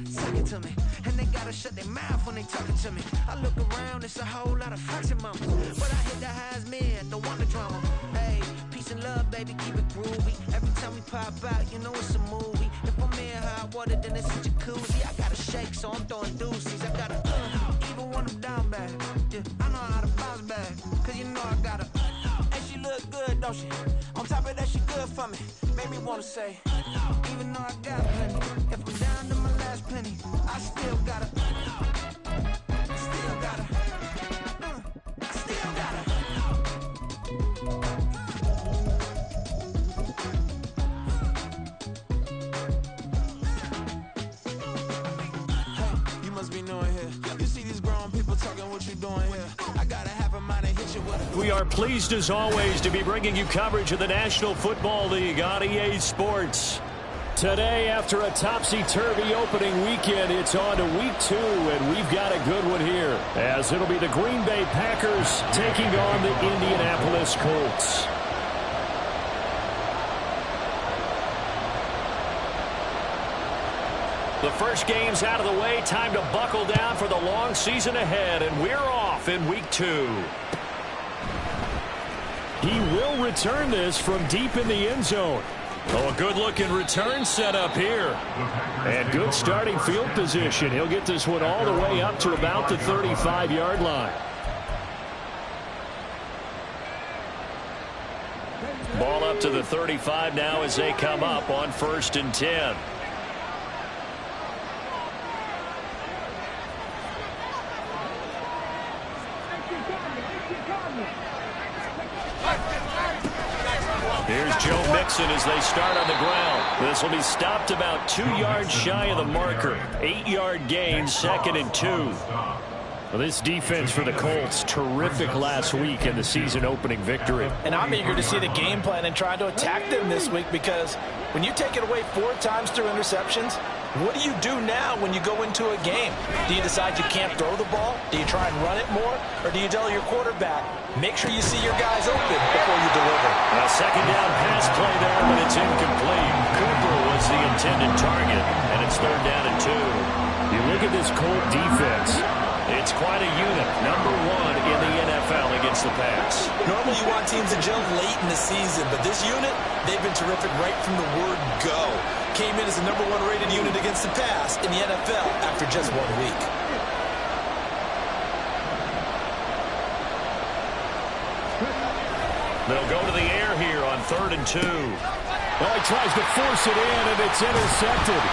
suck it to me. And they gotta shut their mouth when they talking to me. I look around, it's a whole lot of foxy mamas, but I hit the highs men, don't want the drama. Hey, peace and love, baby, keep it groovy. Every time we pop out, you know it's a movie. If I'm in hot water, then it's a jacuzzi. I gotta shake, so I'm throwing deuces. I gotta even when I'm down bad. Yeah, I know how to bounce back, cause you know I gotta. And she look good, don't she? On top of that, she good for me. Made me wanna say, even though I got plenty, if I'm down to my last penny, I still gotta. Still gotta. I still gotta. Hey, you must be knowing here. You see these grown people talking, what you doing here? I gotta have a mind to hit you with a. We are pleased as always to be bringing you coverage of the National Football League on EA Sports. Today, after a topsy-turvy opening weekend, it's on to week 2, and we've got a good one here, as it'll be the Green Bay Packers taking on the Indianapolis Colts. The first game's out of the way. Time to buckle down for the long season ahead, and we're off in week 2. He will return this from deep in the end zone. Oh, a good-looking return set up here. And good starting field position. He'll get this one all the way up to about the 35-yard line. Ball up to the 35 now as they come up on 1st and 10. Here's Joe Mixon as they start on the ground. This will be stopped about 2 yards shy of the marker. 8-yard gain, 2nd and 2. Well, this defense for the Colts, terrific last week in the season-opening victory. And I'm eager to see the game plan and try to attack them this week, because when you take it away 4 times through interceptions, what do you do now when you go into a game? Do you decide you can't throw the ball? Do you try and run it more? Or do you tell your quarterback, make sure you see your guys open before you deliver? A second down pass play there, but it's incomplete. Cooper was the intended target, and it's 3rd down and 2. You look at this Colt defense. It's quite a unit, number 1 in the NFL against the pass. Normally you want teams to jump late in the season, but this unit, they've been terrific right from the word go. Came in as the number 1 rated unit against the pass in the NFL after just 1 week. They'll go to the air here on 3rd and 2. Well, he tries to force it in, and it's intercepted.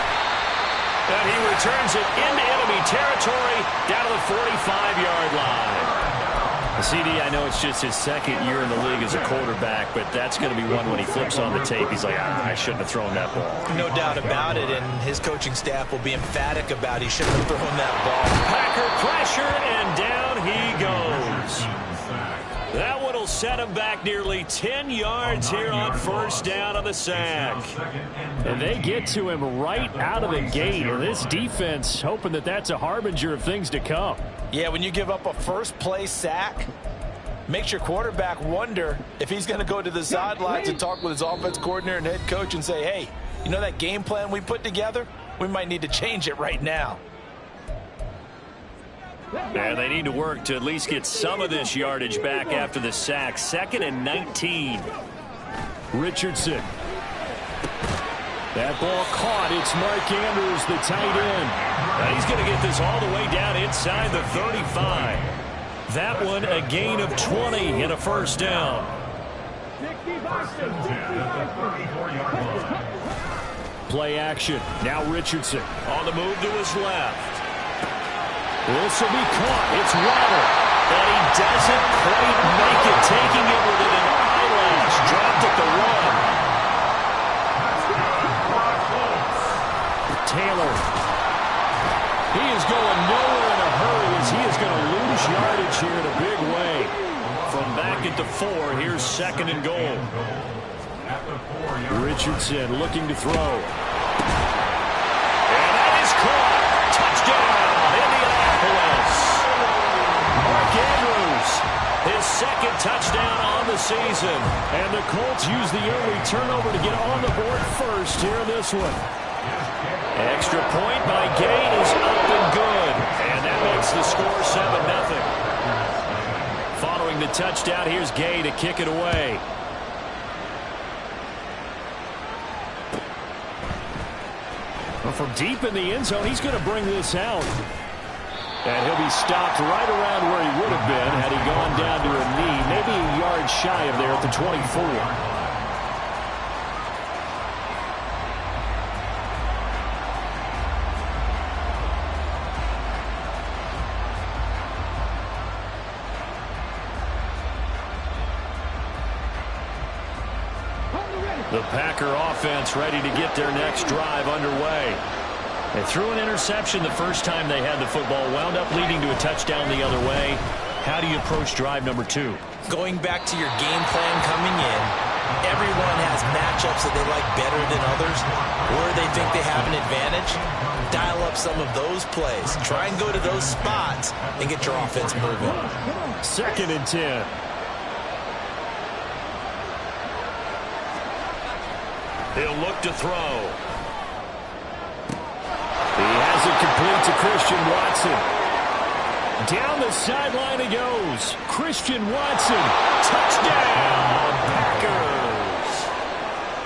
And he returns it into enemy territory down to the 45-yard line. CD, I know it's just his 2nd year in the league as a quarterback, but that's going to be one when he flips on the tape. He's like, I shouldn't have thrown that ball. No doubt about it, and his coaching staff will be emphatic about he shouldn't have thrown that ball. Packer pressure, and down he goes. That one will set him back nearly 10 yards here on 1st down on the sack. And they get to him right out of the gate. And this defense hoping that that's a harbinger of things to come. Yeah, when you give up a first-play sack, makes your quarterback wonder if he's going to go to the sidelines and talk with his offense coordinator and head coach and say, hey, you know that game plan we put together? We might need to change it right now. And they need to work to at least get some of this yardage back after the sack. 2nd and 19. Richardson. That ball caught. It's Mark Andrews, the tight end. And he's going to get this all the way down inside the 35. That one a gain of 20 and a 1st down. Play action. Now Richardson. On the move to his left. This will be caught. It's Waddle. And he doesn't quite make it, taking it within an eyelash. Dropped at the run. Taylor. He is going nowhere in a hurry as he is going to lose yardage here in a big way. From back at the 4, here's 2nd and goal. Richardson looking to throw. And that is caught. Touchdown, Indianapolis. Mark Andrews, his 2nd touchdown on the season. And the Colts use the early turnover to get on the board first here in this one. Extra point by Gay, touchdown. Here's Gay to kick it away. Well, from deep in the end zone, he's going to bring this out. And he'll be stopped right around where he would have been had he gone down to a knee, maybe a yard shy of there at the 24. The Packer offense ready to get their next drive underway. They threw an interception the first time they had the football, wound up leading to a touchdown the other way. How do you approach drive number 2? Going back to your game plan coming in, everyone has matchups that they like better than others, or they think they have an advantage. Dial up some of those plays. Try and go to those spots and get your offense moving. 2nd and 10. He'll look to throw. He has it complete to Christian Watson. Down the sideline he goes. Christian Watson. Touchdown, Packers.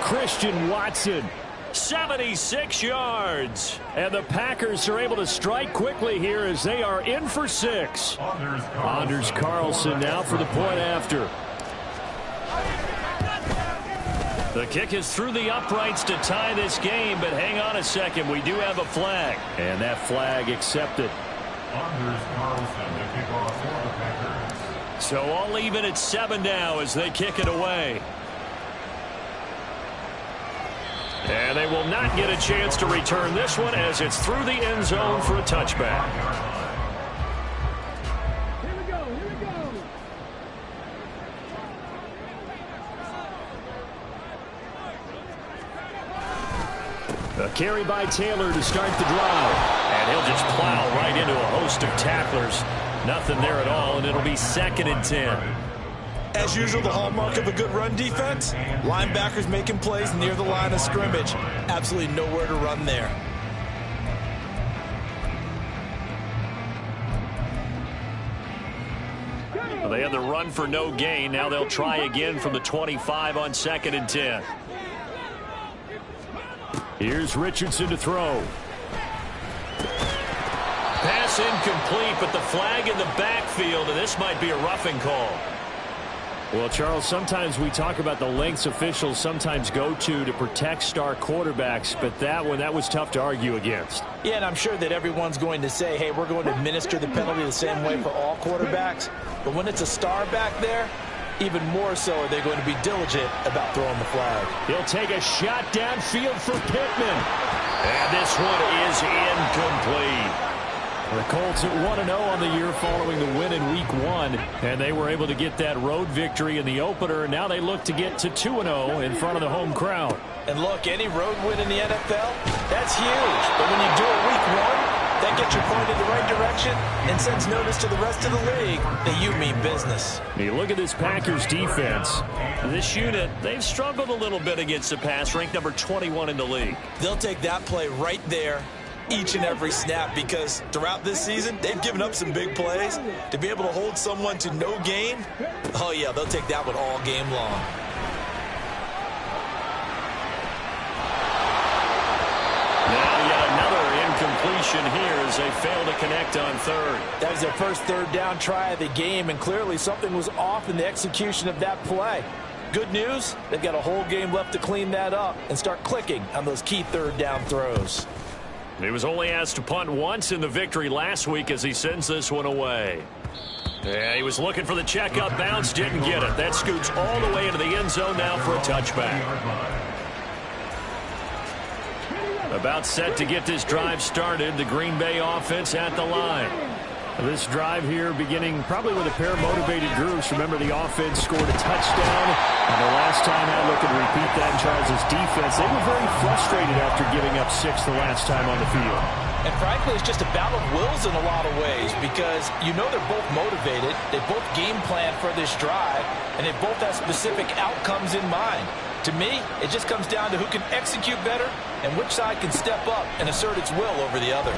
Christian Watson, 76 yards. And the Packers are able to strike quickly here as they are in for 6. Anders Carlson now for the point after. The kick is through the uprights to tie this game, but hang on a second. We do have a flag. And that flag accepted. So all even at 7 now as they kick it away. And they will not get a chance to return this one as it's through the end zone for a touchback. A carry by Taylor to start the drive. And he'll just plow right into a host of tacklers. Nothing there at all, and it'll be 2nd and 10. As usual, the hallmark of a good run defense, linebackers making plays near the line of scrimmage. Absolutely nowhere to run there. Well, they had the run for no gain. Now they'll try again from the 25 on 2nd and 10. Here's Richardson to throw. Pass incomplete, but the flag in the backfield, and this might be a roughing call. Well, Charles, sometimes we talk about the lengths officials sometimes go to protect star quarterbacks, but that was tough to argue against. Yeah, and I'm sure that everyone's going to say, hey, we're going to administer the penalty the same way for all quarterbacks. But when it's a star back there, even more so are they going to be diligent about throwing the flag. He'll take a shot downfield for Pittman. And this one is incomplete. The Colts at 1-0 on the year following the win in Week 1. And they were able to get that road victory in the opener. Now they look to get to 2-0 in front of the home crowd. And look, any road win in the NFL, that's huge. But when you do it Week 1, that gets you pointed in the right direction and sends notice to the rest of the league that you mean business. You look at this Packers defense. This unit, they've struggled a little bit against the pass, ranked number 21 in the league. They'll take that play right there each and every snap because throughout this season, they've given up some big plays. To be able to hold someone to no gain, oh yeah, they'll take that one all game long. Completion here as they fail to connect on 3rd. That was their first 3rd down try of the game, and clearly something was off in the execution of that play. Good news, they've got a whole game left to clean that up and start clicking on those key 3rd down throws. He was only asked to punt once in the victory last week as he sends this one away. Yeah, he was looking for the checkup bounce, didn't get it. That scoots all the way into the end zone now for a touchback. About set to get this drive started, the Green Bay offense at the line. This drive here beginning probably with a pair of motivated groups. Remember, the offense scored a touchdown. And the last time I look and repeat that in Charles' defense, they were very frustrated after giving up 6 the last time on the field. And frankly, it's just a battle of wills in a lot of ways because you know they're both motivated. They both game plan for this drive, and they both have specific outcomes in mind. To me, it just comes down to who can execute better and which side can step up and assert its will over the other.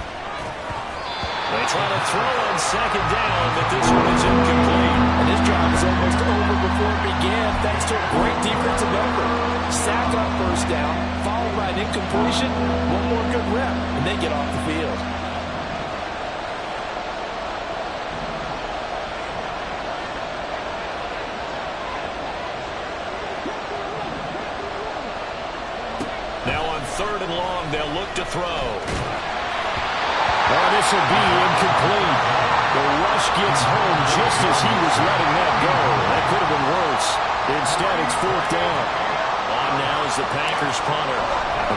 They try to throw on second down, but this one is incomplete. And his job is almost over before it began, thanks to a great defensive effort. Sack on first down, followed by an incompletion, one more good rep, and they get off the field. Now on 3rd and long, they'll look to throw. Oh, this will be incomplete. The rush gets home just as he was letting that go. That could have been worse. Instead, it's 4th down. On now is the Packers punter.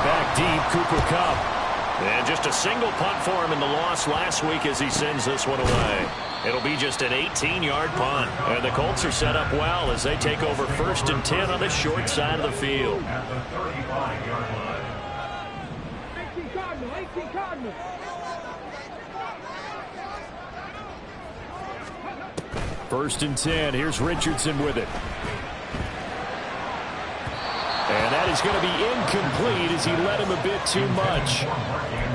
Back deep, Cooper Kupp. And just a single punt for him in the loss last week as he sends this one away. It'll be just an 18-yard punt. And the Colts are set up well as they take over 1st and 10 on the short side of the field. At the 35-yard line. 18 Cardinals. First and 10. Here's Richardson with it. And that is going to be incomplete as he led him a bit too much.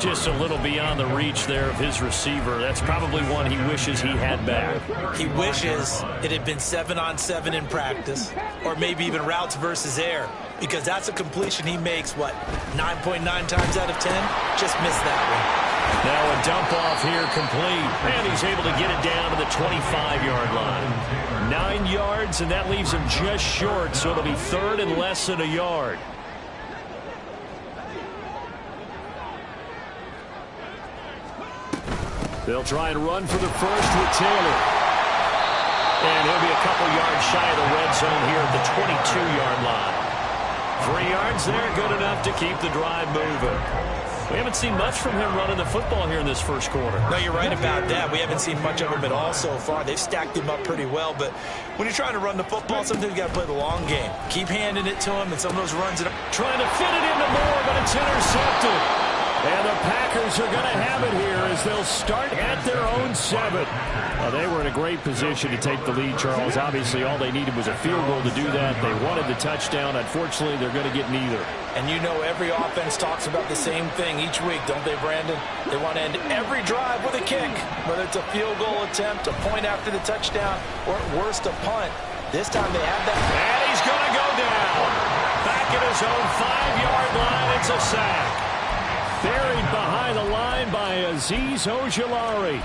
Just a little beyond the reach there of his receiver. That's probably one he wishes he had back. He wishes it had been 7-on-7 in practice, or maybe even routes versus air, because that's a completion he makes, 9.9 times out of 10? Just missed that one. Now a dump off here complete, and he's able to get it down to the 25-yard line. 9 yards, and that leaves him just short, so it'll be 3rd and less than a yard. They'll try and run for the first with Taylor. And he'll be a couple yards shy of the red zone here at the 22-yard line. 3 yards there, good enough to keep the drive moving. We haven't seen much from him running the football here in this first quarter. No, you're right about that. We haven't seen much of him at all so far. They've stacked him up pretty well, but when you're trying to run the football, sometimes you got to play the long game. Keep handing it to him, and some of those runs... Trying to fit it into Moore, but it's intercepted. And the Packers are going to have it here as they'll start at their own 7. They were in a great position to take the lead, Charles. Obviously, all they needed was a field goal to do that. They wanted the touchdown. Unfortunately, they're going to get neither. And you know every offense talks about the same thing each week, don't they, Brandon? They want to end every drive with a kick, whether it's a field goal attempt, a point after the touchdown, or at worst, a punt. This time they have that. And he's going to go down. Back at his own 5-yard line, it's a sack. Buried behind the line by Azeez Ojulari.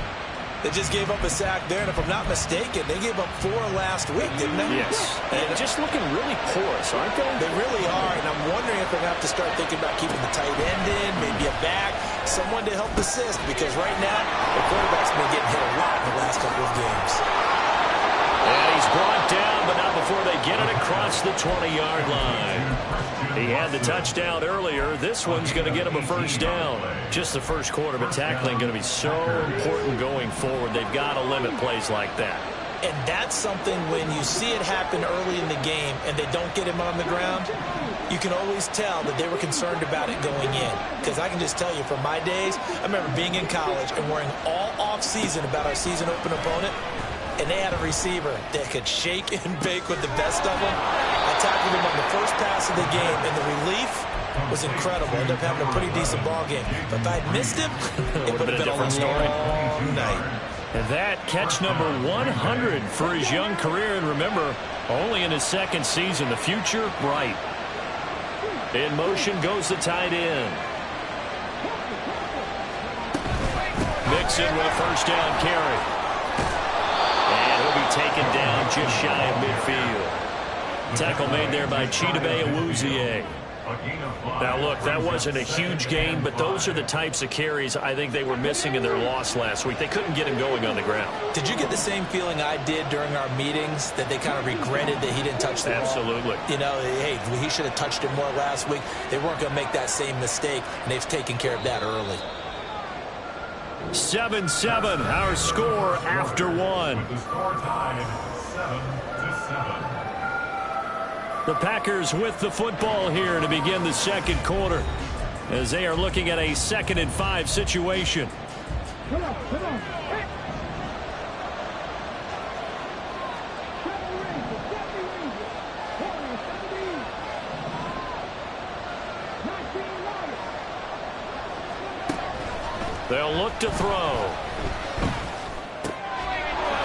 They just gave up a sack there, and if I'm not mistaken, they gave up 4 last week, didn't they? Yes. And just looking really porous, aren't they? They really are, and I'm wondering if they're going to have to start thinking about keeping the tight end in, maybe a back, someone to help assist, because right now, the quarterback's been getting hit a lot in the last couple of games. And he's brought down, but not before they get it across the 20-yard line. He had the touchdown earlier. This one's going to get him a first down. Just the first quarter, but tackling going to be so important going forward. They've got to limit plays like that. And that's something when you see it happen early in the game and they don't get him on the ground, you can always tell that they were concerned about it going in. Because I can just tell you from my days, I remember being in college and worrying all off-season about our season open opponent. And they had a receiver that could shake and bake with the best of them. I tackled him on the first pass of the game, and the relief was incredible. Ended up having a pretty decent ball game. But if I had missed him, it would have been a different story. Night. And that catch number 100 for his young career. And remember, only in his second season. The future, bright. In motion goes the tight end. Mixon with a first down carry. And he'll be taken down just shy of midfield. Tackle made there by Chidobe Awuzie. Now, look, that wasn't a huge gain, but those are the types of carries I think they were missing in their loss last week. They couldn't get him going on the ground. Did you get the same feeling I did during our meetings, that they kind of regretted that he didn't touch the ball? Absolutely. You know, hey, he should have touched it more last week. They weren't going to make that same mistake, and they've taken care of that early. 7-7, our score after one. The score time, 7-7. The Packers with the football here to begin the second quarter as they are looking at a 2nd and 5 situation. Come on, come on. Hey. They'll look to throw.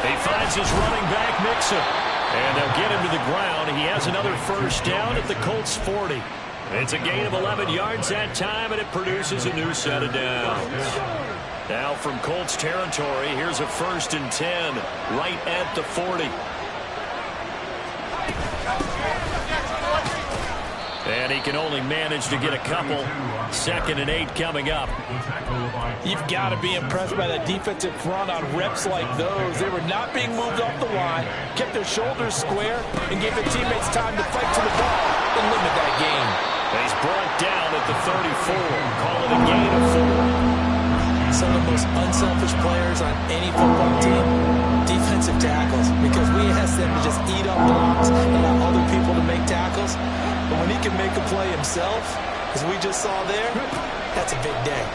He finds his running back, Mixon. And they'll get him to the ground. He has another first down at the Colts 40. It's a gain of 11 yards that time, and it produces a new set of downs. Now from Colts territory, here's a 1st and 10 right at the 40. And he can only manage to get a couple. 2nd and 8 coming up. You've got to be impressed by that defensive front on reps like those. They were not being moved off the line, kept their shoulders square, and gave their teammates time to fight to the ball and limit that game. He's brought down at the 34. Call it a gain of 4. Some of the most unselfish players on any football team, defensive tackles, because we ask them to just eat up blocks and allow other people to make tackles. But when he can make a play himself, as we just saw there, that's a big day.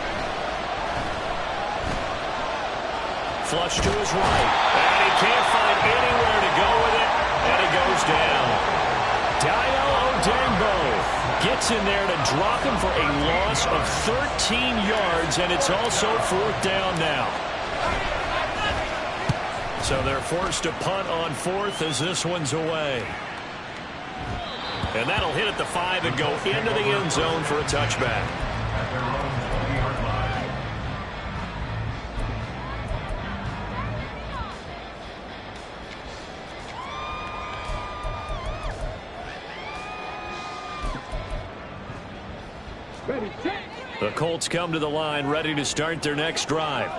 Flush to his right. And he can't find anywhere to go with it. And he goes down. Dio Odengbo gets in there to drop him for a loss of 13 yards, and it's also 4th down now. So they're forced to punt on 4th as this one's away. And that'll hit at the 5 and go into the end zone for a touchback. The Colts come to the line ready to start their next drive.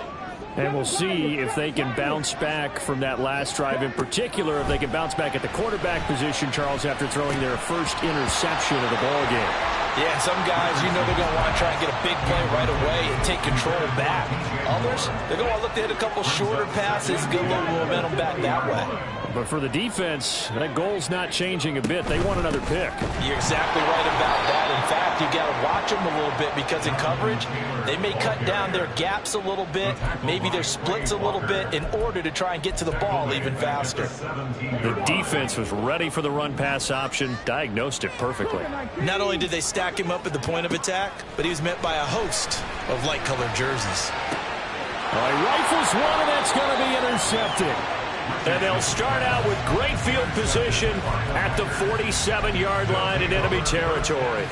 And we'll see if they can bounce back from that last drive. In particular, if they can bounce back at the quarterback position, Charles, after throwing their first interception of the ball game. Yeah, some guys, you know they're going to want to try and get a big play right away and take control back. Others, they're going to want to look to hit a couple shorter passes, get a little momentum back that way. But for the defense, that goal's not changing a bit. They want another pick. You're exactly right about that. In fact, you got to watch them a little bit because in coverage, they may cut down their gaps a little bit, maybe their splits a little bit in order to try and get to the ball even faster. The defense was ready for the run-pass option, diagnosed it perfectly. Not only did they stack him up at the point of attack, but he was met by a host of light-colored jerseys. Well, he rifles one, and that's going to be intercepted. And they'll start out with great field position at the 47-yard line in enemy territory.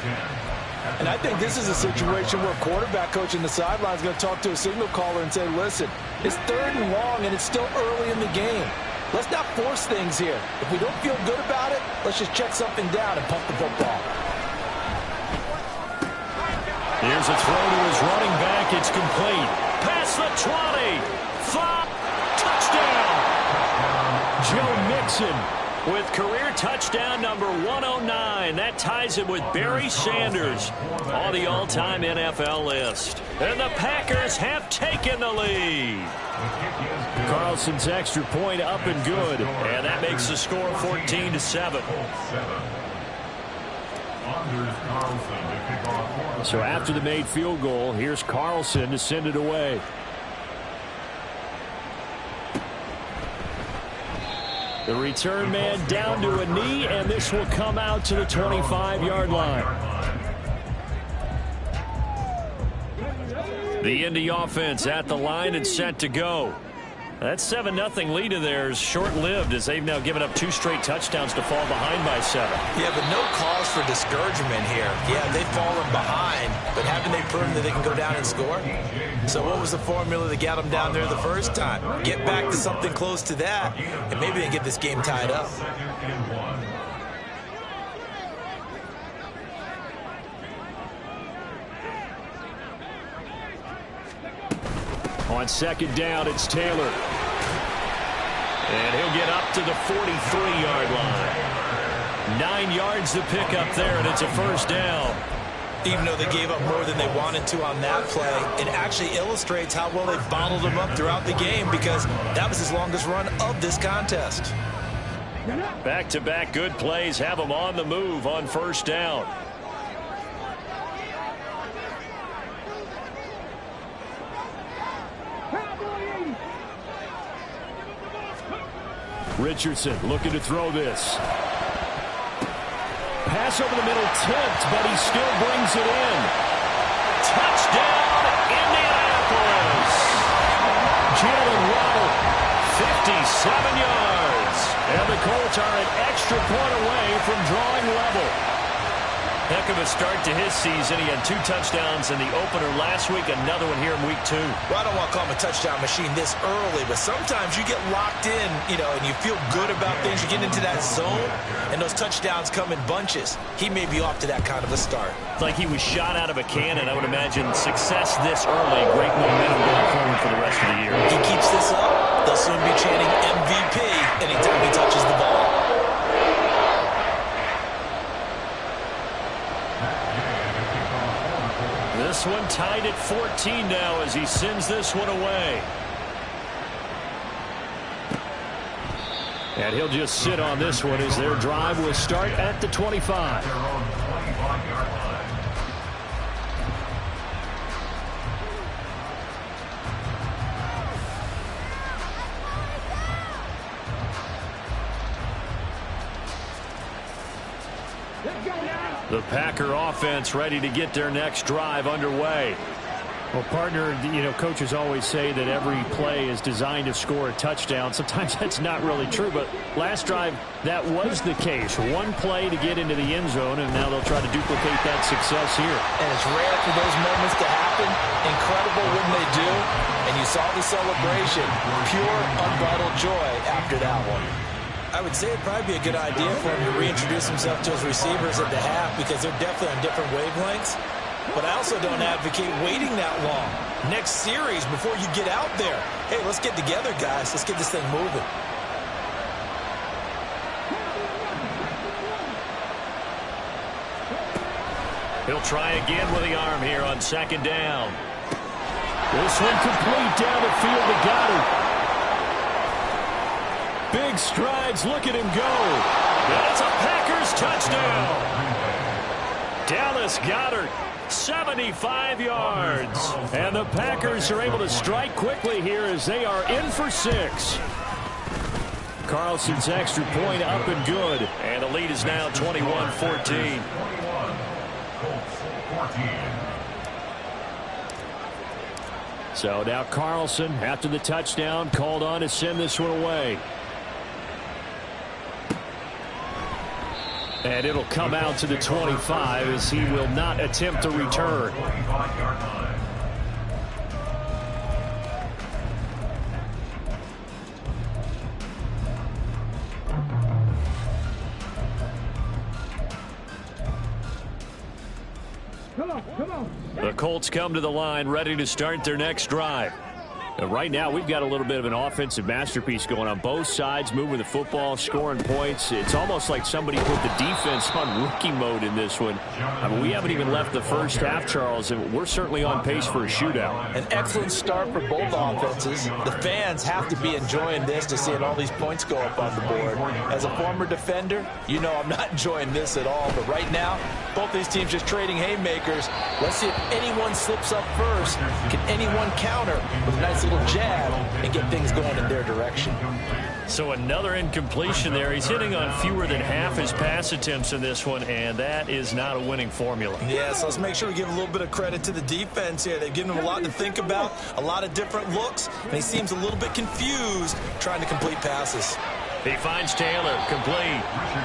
And I think this is a situation where quarterback coach in the sideline is going to talk to a signal caller and say, listen, it's 3rd and long, and it's still early in the game. Let's not force things here. If we don't feel good about it, let's just check something down and pump the football. Here's a throw to his running back. It's complete. Past the 20. 5. Touchdown. Joe Mixon with career touchdown number 109. That ties him with Barry Sanders on the all-time NFL list. And the Packers have taken the lead. Carlson's extra point up and good. And that makes the score 14-7. So after the made field goal, here's Carlson to send it away. The return man down to a knee, and this will come out to the 25-yard line. The Indy offense at the line and set to go. That 7-0 lead of theirs short-lived as they've now given up 2 straight touchdowns to fall behind by 7. Yeah, but no cause for discouragement here. Yeah, they've fallen behind, but haven't they proven that they can go down and score? So what was the formula that got them down there the first time? Get back to something close to that, and maybe they get this game tied up. On 2nd down, it's Taylor. And he'll get up to the 43-yard line. 9 yards to pick up there, and it's a 1st down. Even though they gave up more than they wanted to on that play, it actually illustrates how well they've bottled them up throughout the game because that was his longest run of this contest. Back-to-back good plays have them on the move on 1st down. Richardson looking to throw this. Pass over the middle tipped, but he still brings it in. Touchdown, Indianapolis! yards. And the Colts are an extra point away from drawing level. Heck of a start to his season. He had 2 touchdowns in the opener last week, another one here in week 2. Well, I don't want to call him a touchdown machine this early, but sometimes you get locked in, and you feel good about things. You get into that zone, and those touchdowns come in bunches. He may be off to that kind of a start. It's like he was shot out of a cannon. I would imagine success this early, great momentum going forward for the rest of the year. If he keeps this up, they'll soon be chanting MVP anytime he touches the ball. This one tied at 14 now as he sends this one away. And he'll just sit on this one as their drive will start at the 25. Their own 25-yard line. The Packer offense ready to get their next drive underway. Well, partner, coaches always say that every play is designed to score a touchdown. Sometimes that's not really true, but last drive, that was the case. One play to get into the end zone, and now they'll try to duplicate that success here. And it's rare for those moments to happen. Incredible when they do. And you saw the celebration. Pure, unbridled joy after that one. I would say it'd probably be a good idea for him to reintroduce himself to his receivers at the half because they're definitely on different wavelengths. But I also don't advocate waiting that long. Next series, before you get out there, hey, let's get together, guys. Let's get this thing moving. He'll try again with the arm here on second down. This one complete down the field to Goddard. Big strides. Look at him go. That's a Packers touchdown. Dallas Goedert, 75 yards. And the Packers are able to strike quickly here as they are in for 6. Carlson's extra point up and good. And the lead is now 21-14. 21. Colts 14. So now Carlson, after the touchdown, called on to send this one away. And it'll come out to the 25 as he will not attempt to return. 25-yard line. Come on. The Colts come to the line ready to start their next drive. Right now, we've got a little bit of an offensive masterpiece going on both sides, moving the football, scoring points. It's almost like somebody put the defense on rookie mode in this one. I mean, we haven't even left the first half, Charles, and we're certainly on pace for a shootout. An excellent start for both offenses. The fans have to be enjoying this to seeing all these points go up on the board. As a former defender, you know I'm not enjoying this at all. But right now, both these teams just trading haymakers. Let's see if anyone slips up first. Can anyone counter with a nice little jab and get things going in their direction? So another incompletion there. He's hitting on fewer than half his pass attempts in this one, and that is not a winning formula. Yeah, so let's make sure we give a little bit of credit to the defense here. They've given him a lot to think about, a lot of different looks, and he seems a little bit confused trying to complete passes. He finds Taylor, complete.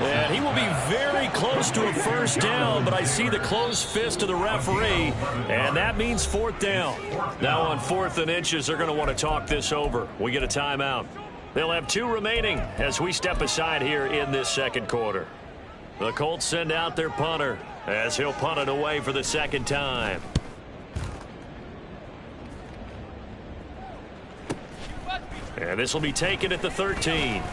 And he will be very close to a first down, but I see the closed fist of the referee, and that means fourth down. Now on 4th and inches, they're going to want to talk this over. We get a timeout. They'll have 2 remaining as we step aside here in this second quarter. The Colts send out their punter as he'll punt it away for the second time. And this will be taken at the 13.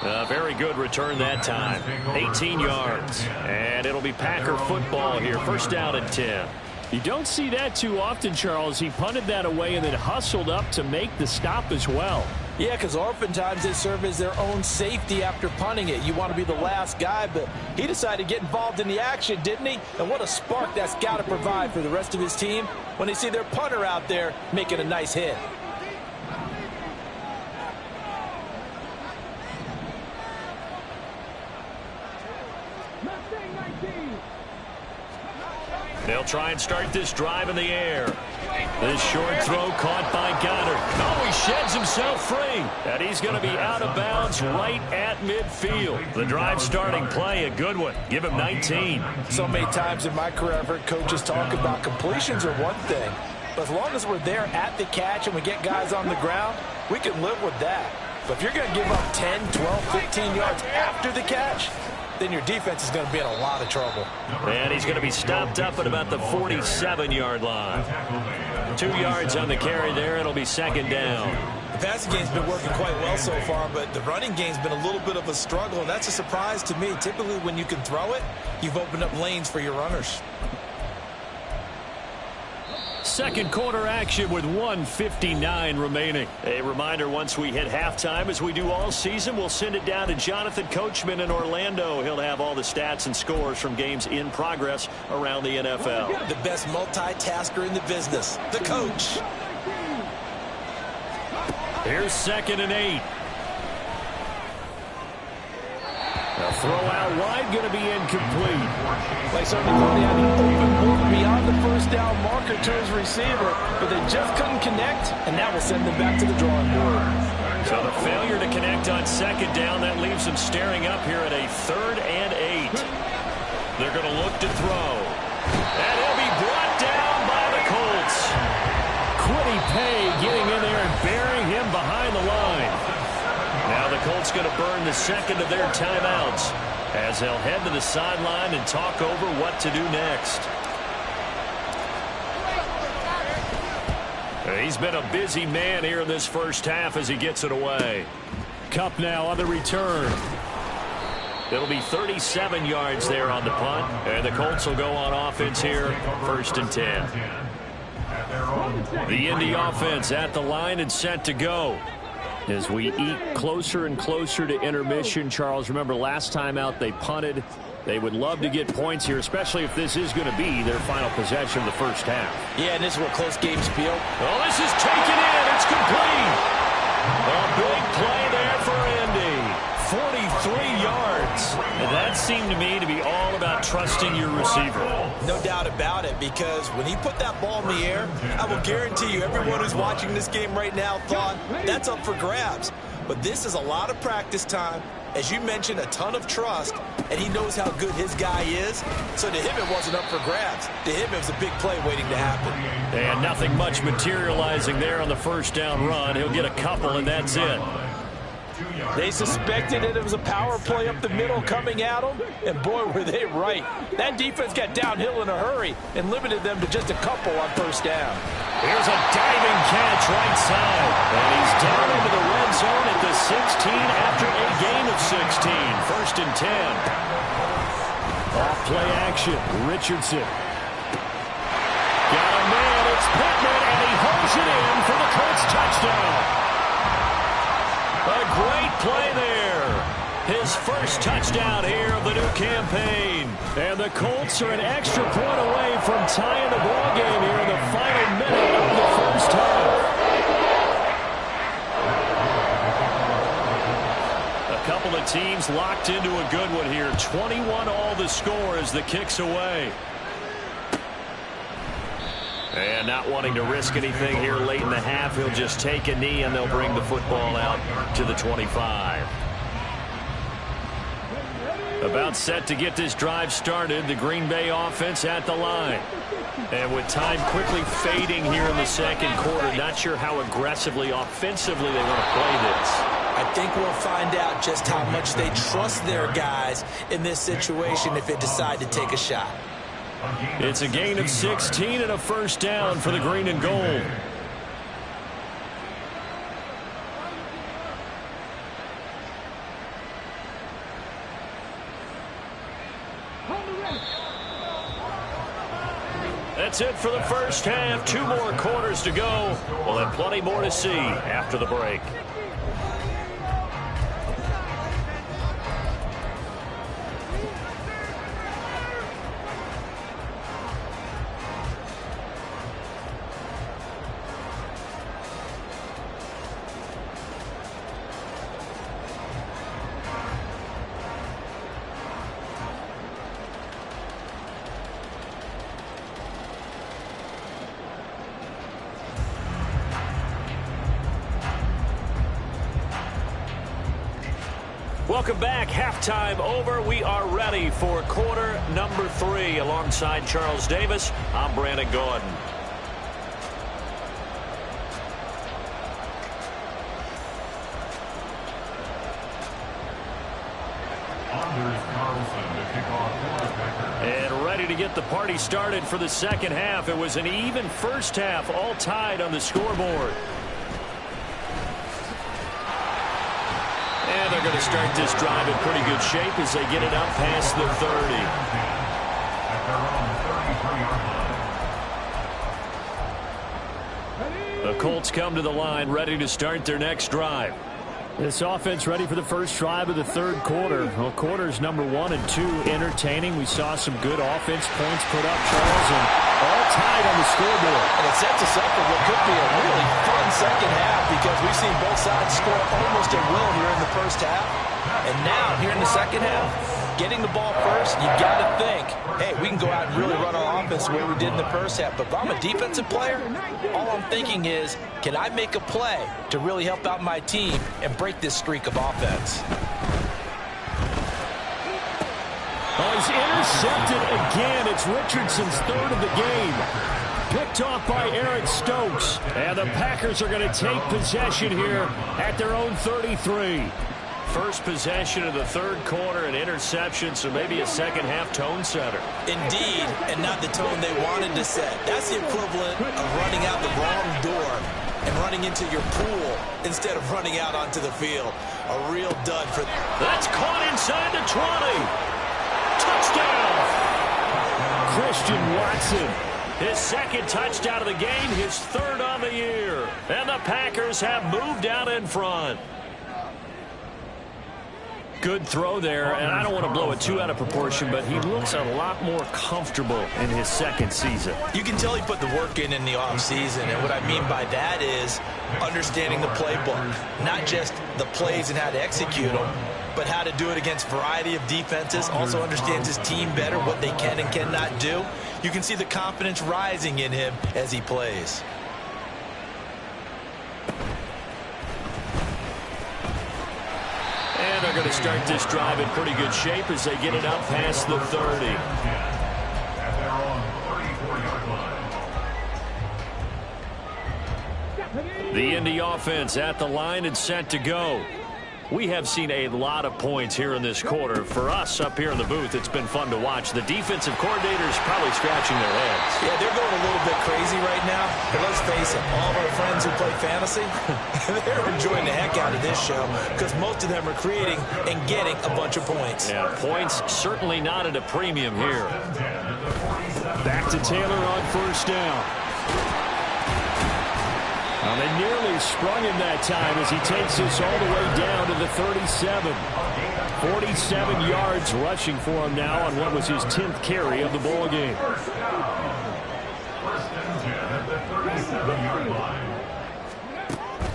A very good return that time. 18 yards. And it'll be Packer football here. First down and 10. You don't see that too often, Charles. He punted that away and then hustled up to make the stop as well. Yeah, because oftentimes they serve as their own safety after punting it. You want to be the last guy, but he decided to get involved in the action, didn't he? And what a spark that's got to provide for the rest of his team when they see their punter out there making a nice hit. They'll try and start this drive in the air. This short throw caught by Goddard. Oh, he sheds himself free. And he's going to be out of bounds right at midfield. The drive starting play, a good one. Give him 19. So many times in my career, I've heard coaches talk about completions are one thing. But as long as we're there at the catch and we get guys on the ground, we can live with that. But if you're going to give up 10, 12, 15 yards after the catch, then your defense is going to be in a lot of trouble. And he's going to be stopped up at about the 47-yard line. 2 yards on the carry there. It'll be second down. The passing game's been working quite well so far, but the running game's been a little bit of a struggle, and that's a surprise to me. Typically, when you can throw it, you've opened up lanes for your runners. Second quarter action with 1:59 remaining. A reminder, once we hit halftime, as we do all season, we'll send it down to Jonathan Coachman in Orlando. He'll have all the stats and scores from games in progress around the NFL. The best multitasker in the business, the coach. Here's 2nd and 8. A throw out wide, going to be incomplete. They certainly thought he had an open book beyond the first down marker to his receiver, but they just couldn't connect, and that will send them back to the drawing board. So the failure to connect on 2nd down, that leaves them staring up here at a 3rd and 8. They're going to look to throw. And he'll be brought down by the Colts. Quiddy Pay getting in there and burying him behind the line. Now the Colts going to burn the second of their timeouts as they'll head to the sideline and talk over what to do next. He's been a busy man here in this first half as he gets it away. Kupp now on the return. It'll be 37 yards there on the punt, and the Colts will go on offense here, 1st and 10. The Indy offense at the line and set to go. As we eat closer and closer to intermission, Charles, remember last time out they punted. They would love to get points here, especially if this is going to be their final possession of the first half. Yeah, and this is where close games feel. Oh, this is taken in. It's complete. A big play there for Indy. 43 yards. And that seemed to me to be all about trusting your receiver. No doubt about it, because when he put that ball in the air, I will guarantee you everyone who's watching this game right now thought that's up for grabs. But this is a lot of practice time. As you mentioned, a ton of trust, and he knows how good his guy is. So to him, it wasn't up for grabs. To him, it was a big play waiting to happen. And nothing much materializing there on the first down run. He'll get a couple, and that's it. They suspected that it was a power play up the middle coming at them, and boy, were they right. That defense got downhill in a hurry and limited them to just a couple on first down. Here's a diving catch right side, and he's down into the red zone at the 16 after a gain of 16. 1st and 10. Off play action. Richardson. Got a man. It's Pittman, and he holds it in for the Colts touchdown. A great play there. His first touchdown here of the new campaign. And the Colts are an extra point away from tying the ball game here in the final minute of the first half. A couple of teams locked into a good one here. 21 all the score as the kick's away. And not wanting to risk anything here late in the half, he'll just take a knee and they'll bring the football out to the 25. About set to get this drive started, the Green Bay offense at the line. And with time quickly fading here in the second quarter, not sure how aggressively, offensively they want to play this. I think we'll find out just how much they trust their guys in this situation if they decide to take a shot. It's a gain of 16 and a first down for the green and gold. That's it for the first half. 2 more quarters to go. We'll have plenty more to see after the break. Welcome back. Halftime over. We are ready for quarter number 3. Alongside Charles Davis, I'm Brandon Gordon. And ready to get the party started for the second half. It was an even first half, all tied on the scoreboard. And they're going to start this drive in pretty good shape as they get it up past the 30. The Colts come to the line ready to start their next drive. This offense ready for the first drive of the third quarter. Well, quarters number 1 and 2 entertaining. We saw some good offense points put up, Charles, and all tied on the scoreboard. And it sets us up for what could be a really fun second half because we've seen both sides score almost at will here in the first half. And now, here in the second half, getting the ball first, you got to think, hey, we can go out and really run our offense the way we did in the first half. But if I'm a defensive player, all I'm thinking is, can I make a play to really help out my team and break this streak of offense? Oh, he's intercepted again. It's Richardson's third of the game. Picked off by Eric Stokes. And the Packers are going to take possession here at their own 33. First possession of the third quarter, an interception, so maybe a second half tone setter. Indeed, and not the tone they wanted to set. That's the equivalent of running out the wrong door and running into your pool instead of running out onto the field. A real dud for them. That's caught inside the 20. Touchdown. Christian Watson. His second touchdown of the game, his third on the year. And the Packers have moved out in front. Good throw there, and I don't want to blow it too out of proportion, but he looks a lot more comfortable in his second season. You can tell he put the work in the offseason, and what I mean by that is understanding the playbook. Not just the plays and how to execute them, but how to do it against a variety of defenses. Also understands his team better, what they can and cannot do. You can see the confidence rising in him as he plays. And they're going to start this drive in pretty good shape as they get it up past the 30. The Indy offense at the line and set to go. We have seen a lot of points here in this quarter. For us up here in the booth, it's been fun to watch. The defensive coordinators probably scratching their heads. Yeah, they're going a little bit crazy right now. But let's face it, all of our friends who play fantasy, they're enjoying the heck out of this show because most of them are creating and getting a bunch of points. Yeah, points certainly not at a premium here. Back to Taylor on first down. Well, they nearly sprung him that time as he takes this all the way down to the 37. 47 yards rushing for him now on what was his 10th carry of the ball game.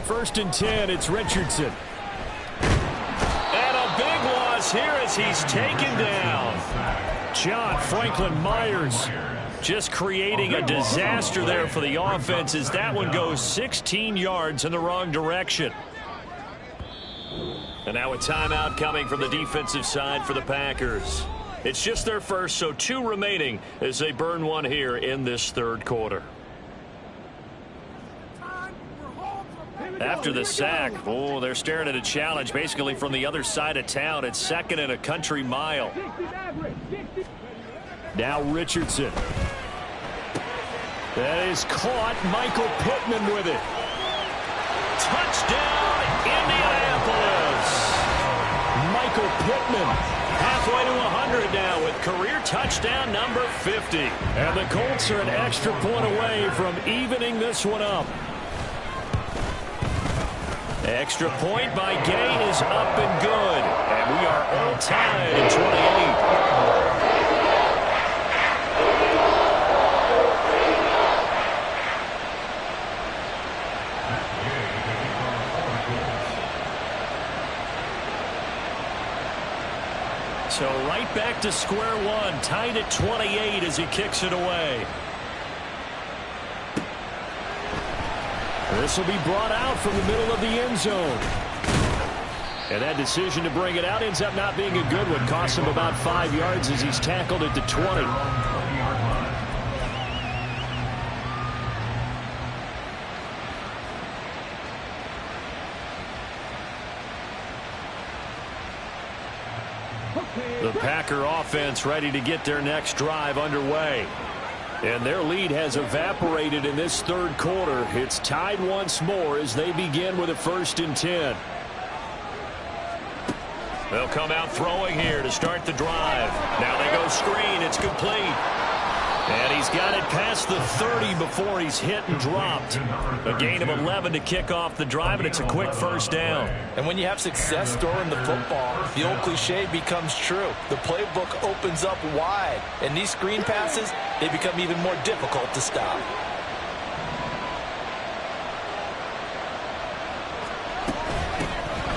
First and 10, it's Richardson. And a big loss here as he's taken down. John Franklin Myers just creating a disaster there for the offense as that one goes 16 yards in the wrong direction. And now a timeout coming from the defensive side for the Packers. It's just their first, so 2 remaining as they burn one here in this third quarter. After the sack, oh, they're staring at a challenge basically from the other side of town. It's second and a country mile. Now Richardson. That is caught. Michael Pittman with it. Touchdown, Indianapolis. Michael Pittman halfway to 100 now with career touchdown number 50. And the Colts are an extra point away from evening this one up. Extra point by Gay is up and good. And we are all tied at 28. So right back to square one, tied at 28 as he kicks it away. This will be brought out from the middle of the end zone. And that decision to bring it out ends up not being a good one. Costs him about 5 yards as he's tackled at the 20. The Packer offense ready to get their next drive underway. And their lead has evaporated in this third quarter. It's tied once more as they begin with a 1st and 10. They'll come out throwing here to start the drive. Now they go screen. It's complete. And he's got it past the 30 before he's hit and dropped. A gain of 11 to kick off the drive, and it's a quick 1st down. And when you have success throwing the football, the old cliche becomes true. The playbook opens up wide, and these screen passes, they become even more difficult to stop.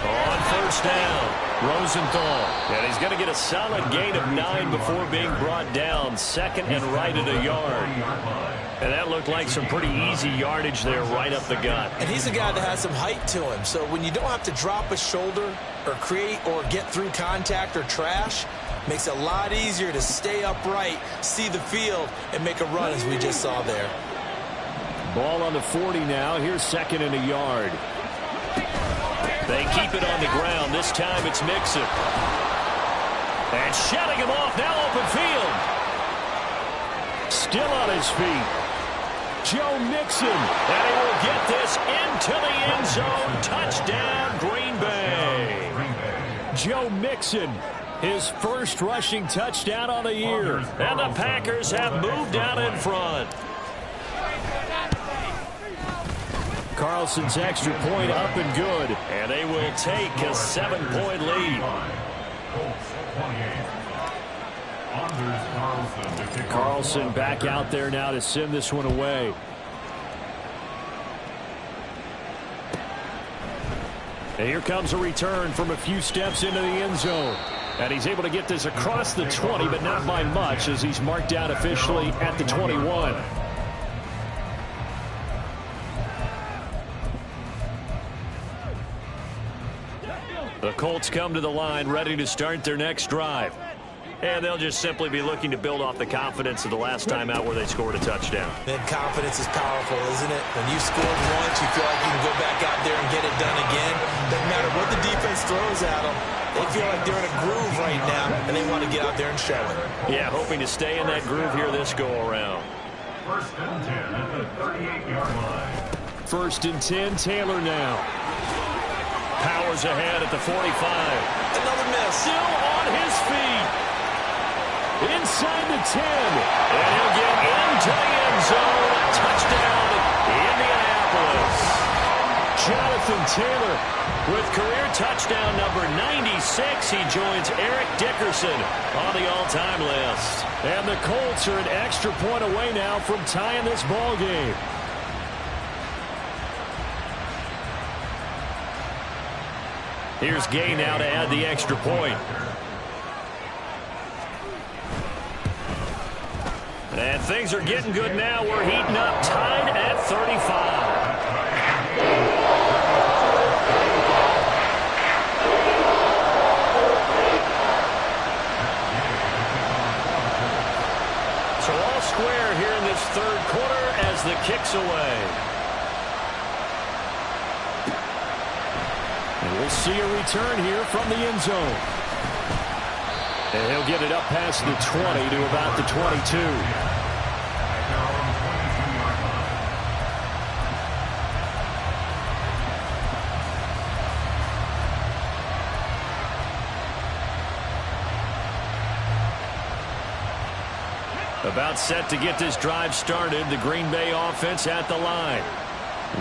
On 1st down, Rosenthal. And he's going to get a solid gain of 9 before being brought down. 2nd and right at a yard. And that looked like some pretty easy yardage there right up the gut. And he's a guy that has some height to him. So when you don't have to drop a shoulder or create or get through contact or trash, makes it a lot easier to stay upright, see the field, and make a run as we just saw there. Ball on the 40 now. Here's 2nd and a yard. They keep it on the ground. This time it's Mixon. And shutting him off. Now open field. Still on his feet. Joe Mixon. And he will get this into the end zone. Touchdown, Green Bay. Joe Mixon, his 1st rushing touchdown on the year. And the Packers have moved out in front. Carlson's extra point up and good. And they will take a 7-point lead. Carlson back out there now to send this one away. And here comes a return from a few steps into the end zone. And he's able to get this across the 20, but not by much as he's marked out officially at the 21. The Colts come to the line ready to start their next drive. And they'll just simply be looking to build off the confidence of the last time out where they scored a touchdown. And confidence is powerful, isn't it? When you scored once, you feel like you can go back out there and get it done again. Doesn't matter what the defense throws at them. They feel like they're in a groove right now, and they want to get out there and show it. Yeah, hoping to stay in that groove here this go-around. 1st and 10 at the 38-yard line. 1st and 10, Taylor now. Powers ahead at the 45. Another miss. Still on his feet. Inside the 10. And he'll get into the end zone. A touchdown, Indianapolis. Jonathan Taylor with career touchdown number 96. He joins Eric Dickerson on the all-time list. And the Colts are an extra point away now from tying this ball game. Here's Gay now to add the extra point. And things are getting good now. We're heating up, tied at 35. So all square here in this third quarter as the kick's away. And we'll see a return here from the end zone. And he'll get it up past the 20 to about the 22. About set to get this drive started. The Green Bay offense at the line.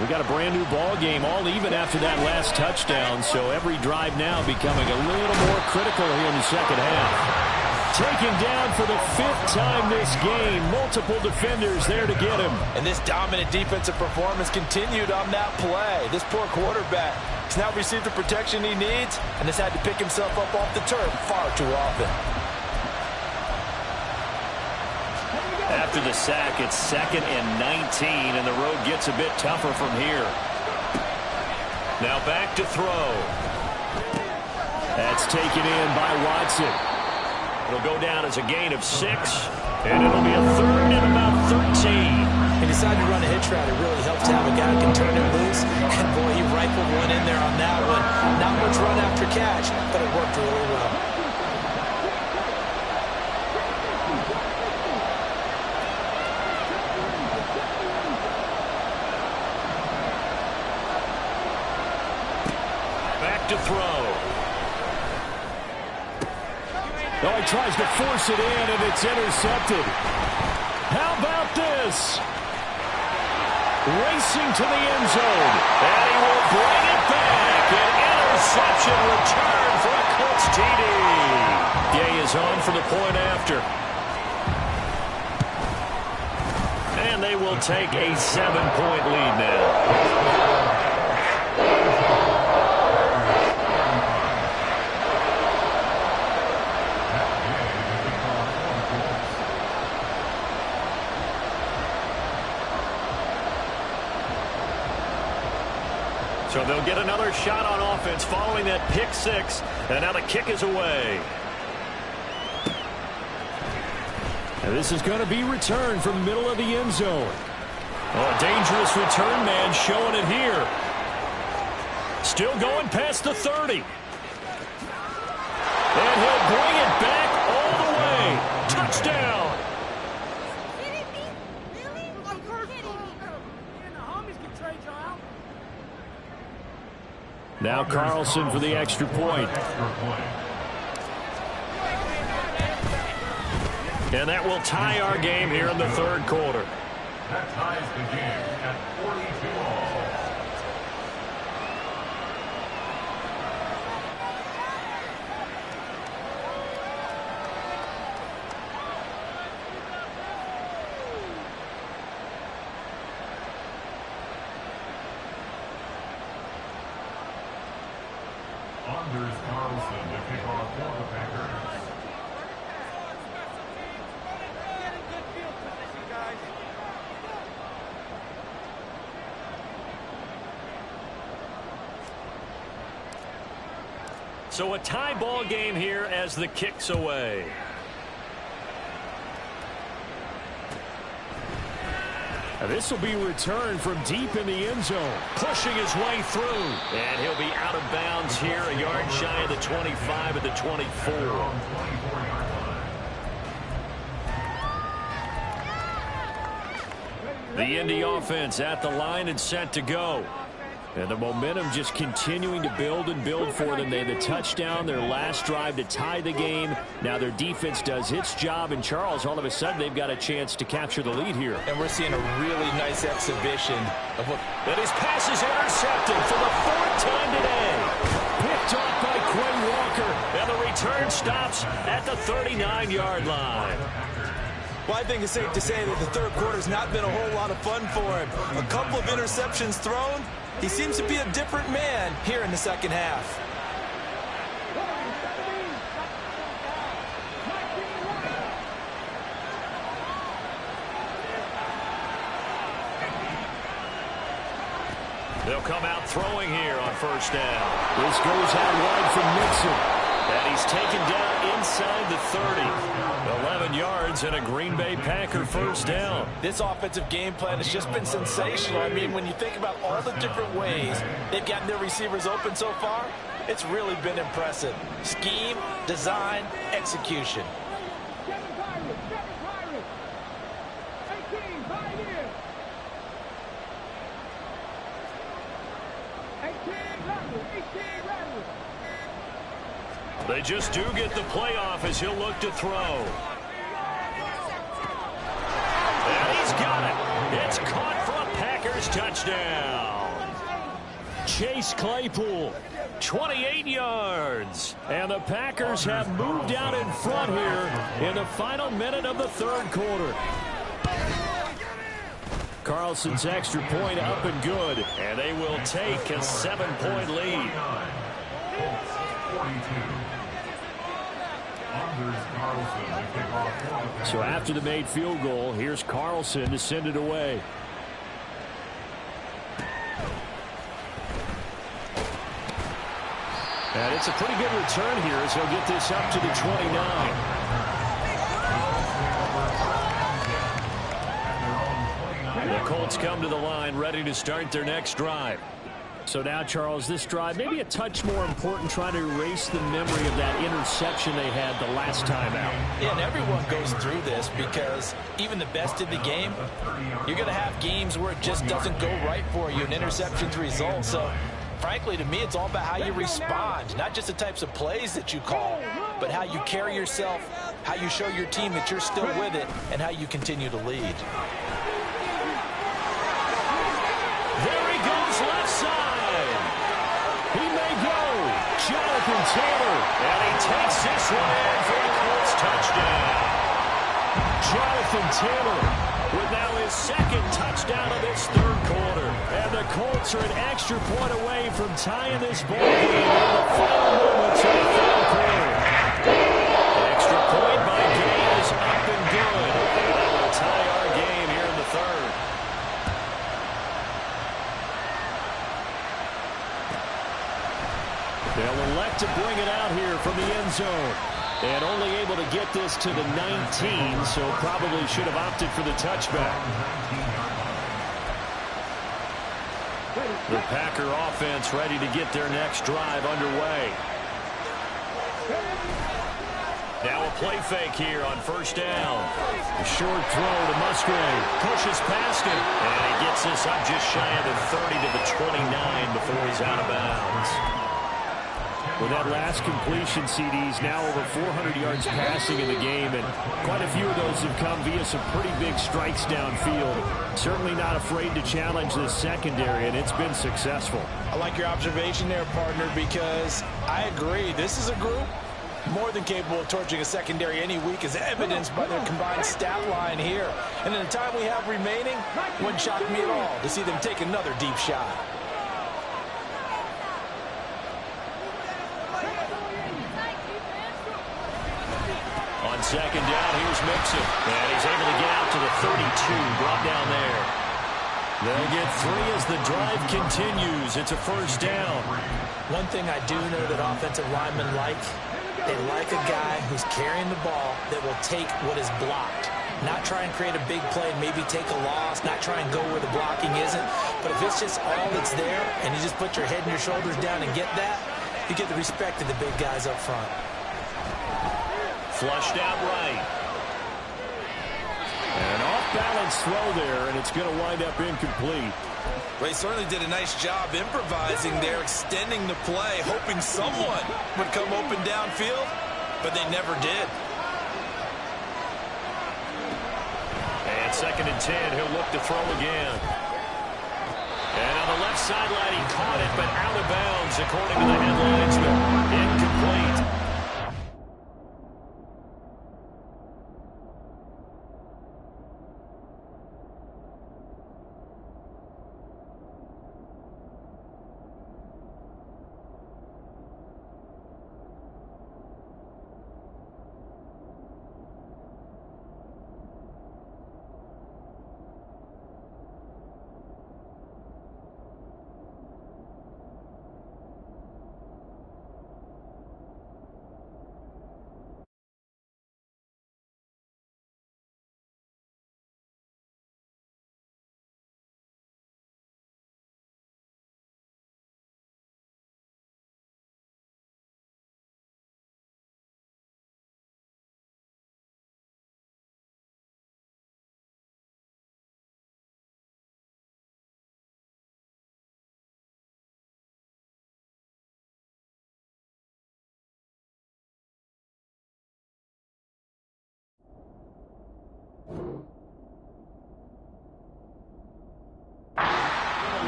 We got a brand new ball game, all even after that last touchdown. So every drive now becoming a little more critical here in the second half. Taken down for the 5th time this game. Multiple defenders there to get him. And this dominant defensive performance continued on that play. This poor quarterback has now received the protection he needs and has had to pick himself up off the turf far too often. After the sack, it's 2nd and 19, and the road gets a bit tougher from here. Now back to throw. That's taken in by Watson. It'll go down as a gain of 6, and it'll be a 3rd and about 13. He decided to run a hitch route. It really helps to have a guy who can turn it loose. And, boy, he rifled one in there on that one. Not much run after catch, but it worked really well. Back to throw. Oh, he tries to force it in, and it's intercepted. How about this? Racing to the end zone. And he will bring it back. An interception return for a Colts TD. Gay is on for the point after. And they will take a 7-point lead now. So they'll get another shot on offense following that pick 6. And now the kick is away. And this is going to be returned from the middle of the end zone. Oh, a dangerous return man showing it here. Still going past the 30. And he'll bring it back all the way. Touchdown. Now Carlson for the extra point. And that will tie our game here in the 3rd quarter. That ties the game at 42-all. Anders Carlson to kick off for the Packers. So a tie ball game here as the kick's away. Now this will be returned from deep in the end zone, pushing his way through. And he'll be out of bounds here, a yard shy of the 25 at the 24. The Indy offense at the line and set to go. And the momentum just continuing to build and build for them. They had the touchdown, their last drive to tie the game. Now their defense does its job. And Charles, all of a sudden, they've got a chance to capture the lead here. And we're seeing a really nice exhibition of what... And his pass is intercepted for the 4th time today. Picked off by Quay Walker. And the return stops at the 39-yard line. Well, I think it's safe to say that the 3rd quarter's not been a whole lot of fun for him. A couple of interceptions thrown. He seems to be a different man here in the 2nd half. They'll come out throwing here on 1st down. This goes out wide from Mixon. And he's taken down inside the 30. 11 yards and a Green Bay Packer 1st down. This offensive game plan has just been sensational. I mean, when you think about all the different ways they've gotten their receivers open so far, it's really been impressive. Scheme, design, execution. They just do get the playoff as he'll look to throw. And he's got it. It's caught for a Packers touchdown. Chase Claypool, 28 yards. And the Packers have moved out in front here in the final minute of the 3rd quarter. Carlson's extra point up and good. And they will take a 7-point lead. 42. So after the made field goal, here's Carlson to send it away. And it's a pretty good return here as he'll get this up to the 29. The Colts come to the line ready to start their next drive. So now, Charles, this drive maybe a touch more important, trying to erase the memory of that interception they had the last time out. Yeah, and everyone goes through this because even the best in the game, you're going to have games where it just doesn't go right for you, and interceptions result. So, frankly, to me, it's all about how you respond, not just the types of plays that you call, but how you carry yourself, how you show your team that you're still with it, and how you continue to lead. There he goes, left side. He may go. Jonathan Taylor. And he takes this one in for a Colts touchdown. Jonathan Taylor with now his second touchdown of this third quarter. And the Colts are an extra point away from tying this ball game in the final moments of the third quarter. Extra point by Gay is up and good. And that will tie our game here in the third. They'll elect to bring it out here from the end zone. And only able to get this to the 19, so probably should have opted for the touchback. The Packer offense ready to get their next drive underway. Now a play fake here on first down. A short throw to Musgrave. Pushes past it. And he gets this up just shy of the 30 to the 29 before he's out of bounds. With that last completion, CD's now over 400 yards passing in the game, and quite a few of those have come via some pretty big strikes downfield. Certainly not afraid to challenge this secondary, and it's been successful. I like your observation there, partner, because I agree. This is a group more than capable of torching a secondary any week, as evidenced by their combined stat line here. And in the time we have remaining, wouldn't shock me at all to see them take another deep shot. On second down, here's Mixon. And he's able to get out to the 32, brought down there. They'll get 3 as the drive continues. It's a first down. One thing I do know that offensive linemen like, they like a guy who's carrying the ball that will take what is blocked. Not try and create a big play, maybe take a loss, not try and go where the blocking isn't. But if it's just all that's there and you just put your head and your shoulders down and get that, you get the respect of the big guys up front. Flushed out right. And an off-balance throw there, and it's going to wind up incomplete. Well, he certainly did a nice job improvising there, extending the play, hoping someone would come open downfield, but they never did. And second and 10, he'll look to throw again. And on the left sideline, he caught it, but out of bounds, according to the head linesman. Incomplete.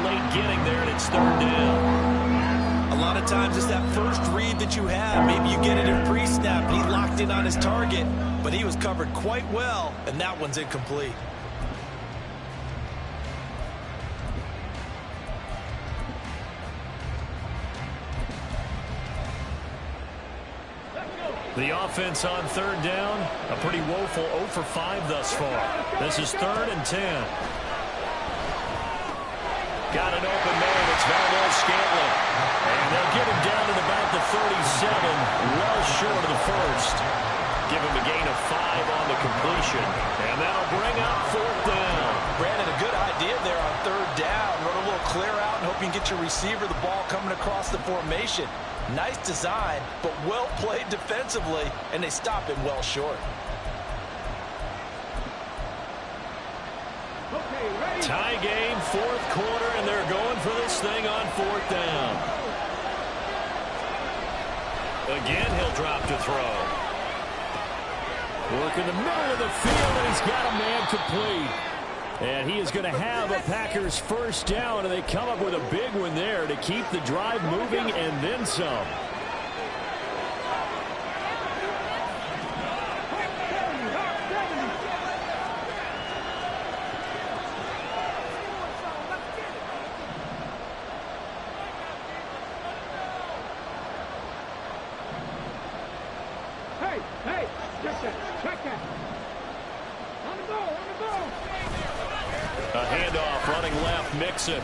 Late getting there, and it's third down. A lot of times it's that first read that you have. Maybe you get it in pre-snap, and he locked in on his target, but he was covered quite well, and that one's incomplete. The offense on third down, a pretty woeful 0 for 5 thus far. This is 3rd and 10. Got an open man. It's Valdez Scantling. And they'll get him down to about the short of the first. Give him a gain of 5 on the completion. And that'll bring up 4th down. Brandon, a good idea there on 3rd down. Run a little clear out and hope you can get your receiver the ball coming across the formation. Nice design, but well played defensively, and they stop him well short. Tie game, 4th quarter, and they're going for this thing on 4th down. Again, he'll drop to throw. Work in the middle of the field, and he's got a man complete. And he is going to have a Packers 1st down, and they come up with a big one there to keep the drive moving and then some. Hey, check that. On the ball. A handoff, running left, Mixon.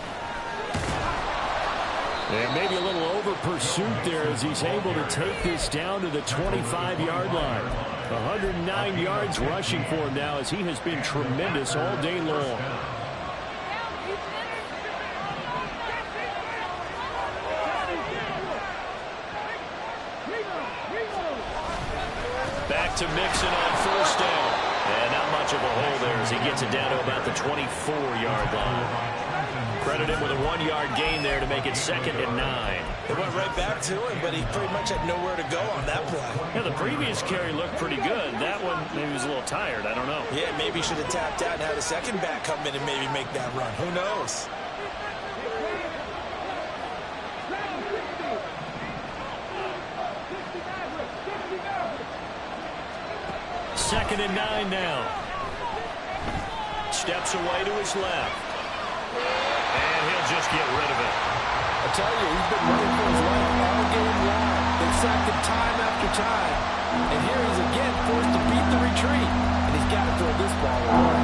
And maybe a little over pursuit there as he's able to take this down to the 25-yard line. 109 yards rushing for him now as he has been tremendous all day long. Back to Mixon on 1st down. And not much of a hole there as he gets it down to about the 24-yard line. Credit him with a 1-yard gain there to make it 2nd and 9. It went right back to him, but he pretty much had nowhere to go on that play. Yeah, the previous carry looked pretty good. That one, maybe he was a little tired. I don't know. Yeah, maybe he should have tapped out and had a second back come in and maybe make that run. Who knows? Second and 9 now. Steps away to his left. And he'll just get rid of it. I tell you, he's been running for his life all game long. They've sacked him time after time. And here he's again forced to beat the retreat. And he's got to throw this ball away.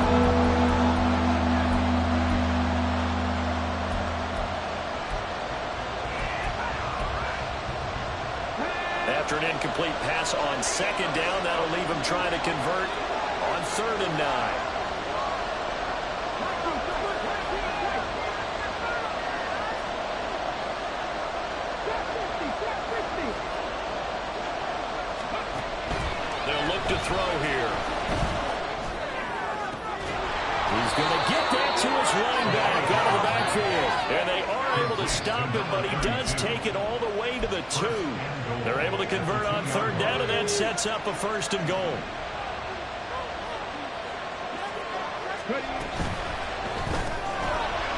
After an incomplete pass on 2nd down, that'll leave him trying to convert on 3rd and 9. They'll look to throw here. He's going to get that to his running back out of the backfield. And they are able to stop him, but he does take it all the way to the 2. They're able to convert on 3rd down, and that sets up a 1st and goal.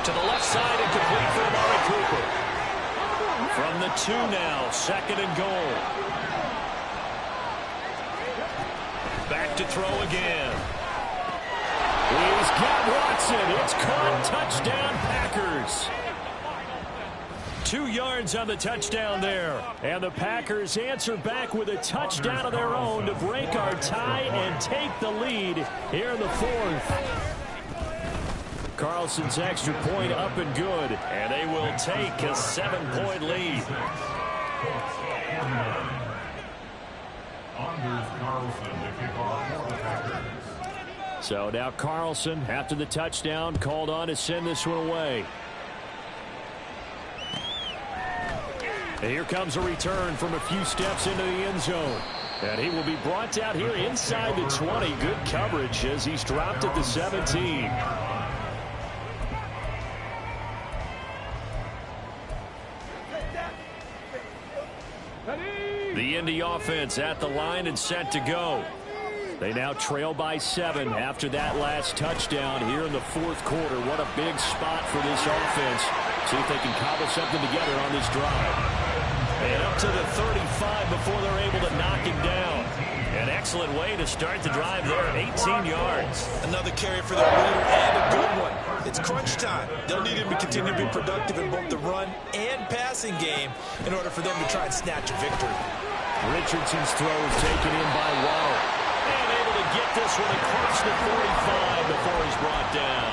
To the left side and complete for Amari Cooper. From the 2 now, 2nd and goal. Back to throw again. He's got Watson. It's caught. Touchdown, Packers. 2 yards on the touchdown there. And the Packers answer back with a touchdown of their own to break our tie and take the lead here in the 4th. Carlson's extra point up and good. And they will take a 7-point lead. Anders Carlson to kick off for the Packers. So now Carlson, after the touchdown, called on to send this one away. And here comes a return from a few steps into the end zone. And he will be brought out here inside the 20. Good coverage as he's dropped at the 17. The Indy offense at the line and set to go. They now trail by 7 after that last touchdown here in the 4th quarter. What a big spot for this offense. See if they can cobble something together on this drive. And up to the 35 before they're able to knock him down. An excellent way to start the drive there, 18 yards. Another carry for their leader and a good one. It's crunch time. They'll need him to continue to be productive in both the run and passing game in order for them to try and snatch a victory. Richardson's throw is taken in by Waddle. And able to get this one across the 45 before he's brought down.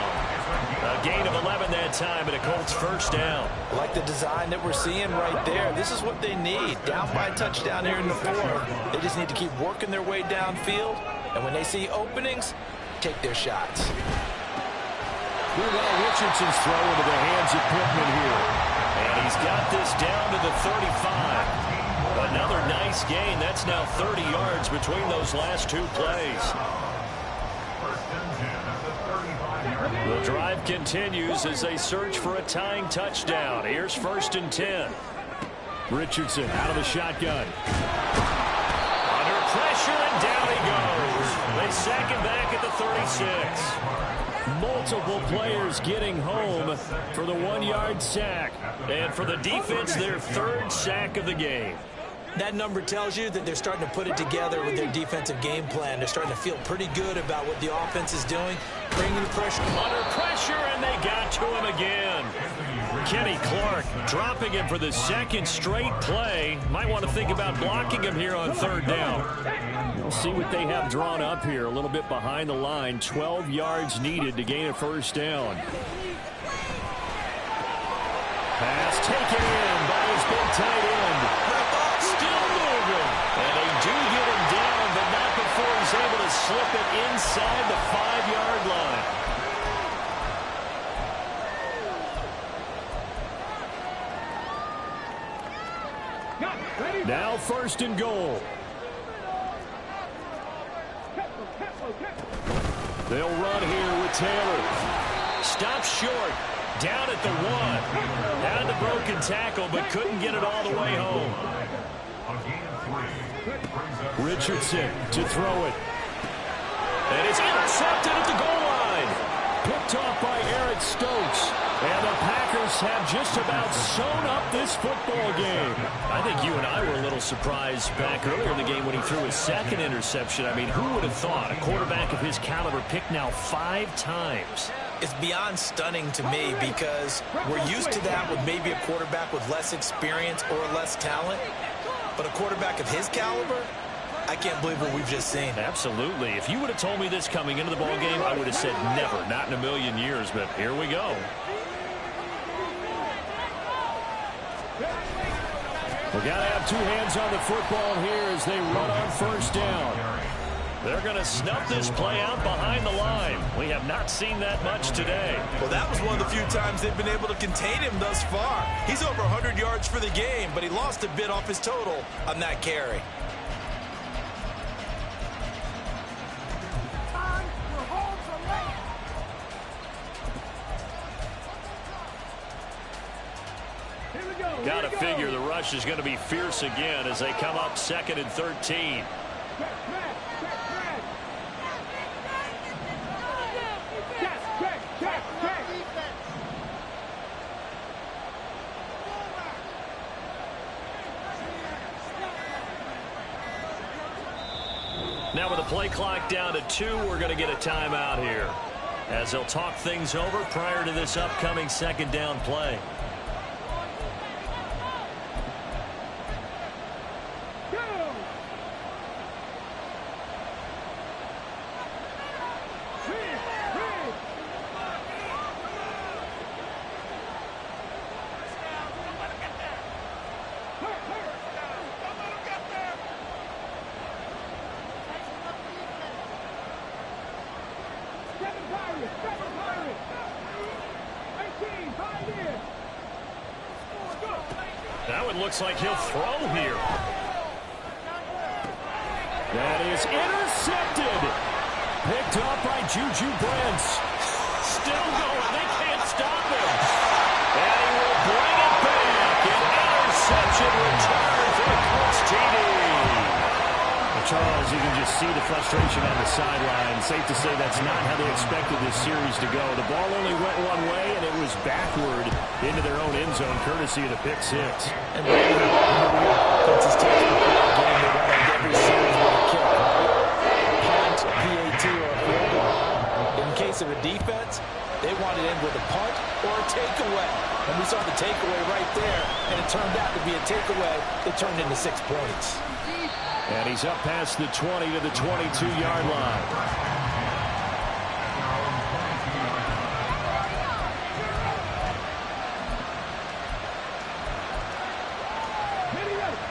A gain of 11 that time, and a Colts first down. Like the design that we're seeing right there. This is what they need. Down by a touchdown here in the fourth. They just need to keep working their way downfield. And when they see openings, take their shots. Richardson's throw into the hands of Pittman here. And he's got this down to the 35. Another nice gain. That's now 30 yards between those last two plays. The drive continues as they search for a tying touchdown. Here's 1st and 10. Richardson out of the shotgun. Under pressure, and down he goes. They sack him back at the 36. Multiple players getting home for the 1-yard sack. And for the defense, their 3rd sack of the game. That number tells you that they're starting to put it together with their defensive game plan. They're starting to feel pretty good about what the offense is doing, bringing the pressure. Under pressure, and they got to him again. Kenny Clark dropping him for the 2nd straight play. Might want to think about blocking him here on 3rd down. We'll see what they have drawn up here. A little bit behind the line. 12 yards needed to gain a 1st down. Pass taken in by his big tight end. Still moving. And they do get him down, but not before he's able to slip it inside the 5-yard line. Now 1st and goal. They'll run here with Taylor. Stops short. Down at the 1. Had the broken tackle, but couldn't get it all the way home. Richardson to throw it. And it's intercepted at the goal line. Picked off by Eric Stokes. And the Packers have just about sewn up this football game. I think you and I were a little surprised back earlier in the game when he threw his 2nd interception. I mean, who would have thought a quarterback of his caliber picked now 5 times? It's beyond stunning to me because we're used to that with maybe a quarterback with less experience or less talent. But a quarterback of his caliber, I can't believe what we've just seen. Absolutely. If you would have told me this coming into the ball game, I would have said never, not in a million years. But here we go. We've got to have 2 hands on the football here as they run on 1st down. They're going to snuff this play out behind the line. We have not seen that much today. Well, that was one of the few times they've been able to contain him thus far. He's over 100 yards for the game, but he lost a bit off his total on that carry. Got to figure the rush is going to be fierce again as they come up 2nd and 13. Now with the play clock down to 2, we're going to get a timeout here as they'll talk things over prior to this upcoming 2nd down play. That one looks like he'll throw here. That is intercepted. Picked off by Juju Brents. Still going. They can't stop him. And he will bring it back. An interception return for the Colts TD. Charles, you can just see the frustration on the sideline. Safe to say that's not how they expected this series to go. The ball only went one way, and it was backward into their own end zone, courtesy of the pick 6. And offense is taking the game. They want to end every series with a kick, punt, PAT, or a field goal. In case of a defense, they want it in with a punt or a takeaway. And we saw the takeaway right there, and it turned out to be a takeaway that turned into 6 points. And he's up past the 20 to the 22-yard line.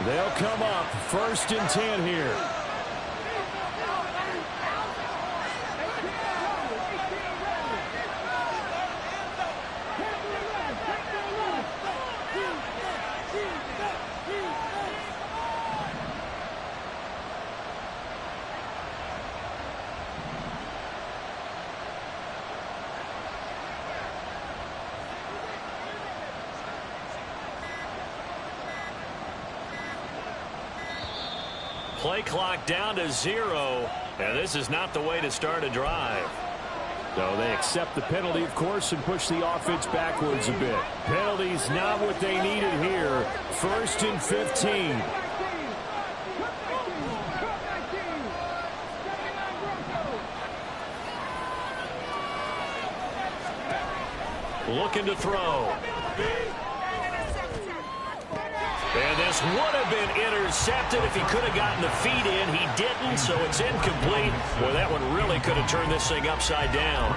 They'll come up 1st and 10 here. Play clock down to 0, and this is not the way to start a drive. So they accept the penalty, of course, and push the offense backwards a bit. Penalty's not what they needed here. 1st and 15. Looking to throw. And this would have been intercepted if he could have gotten the feet in. He didn't, so it's incomplete. Well, that one really could have turned this thing upside down.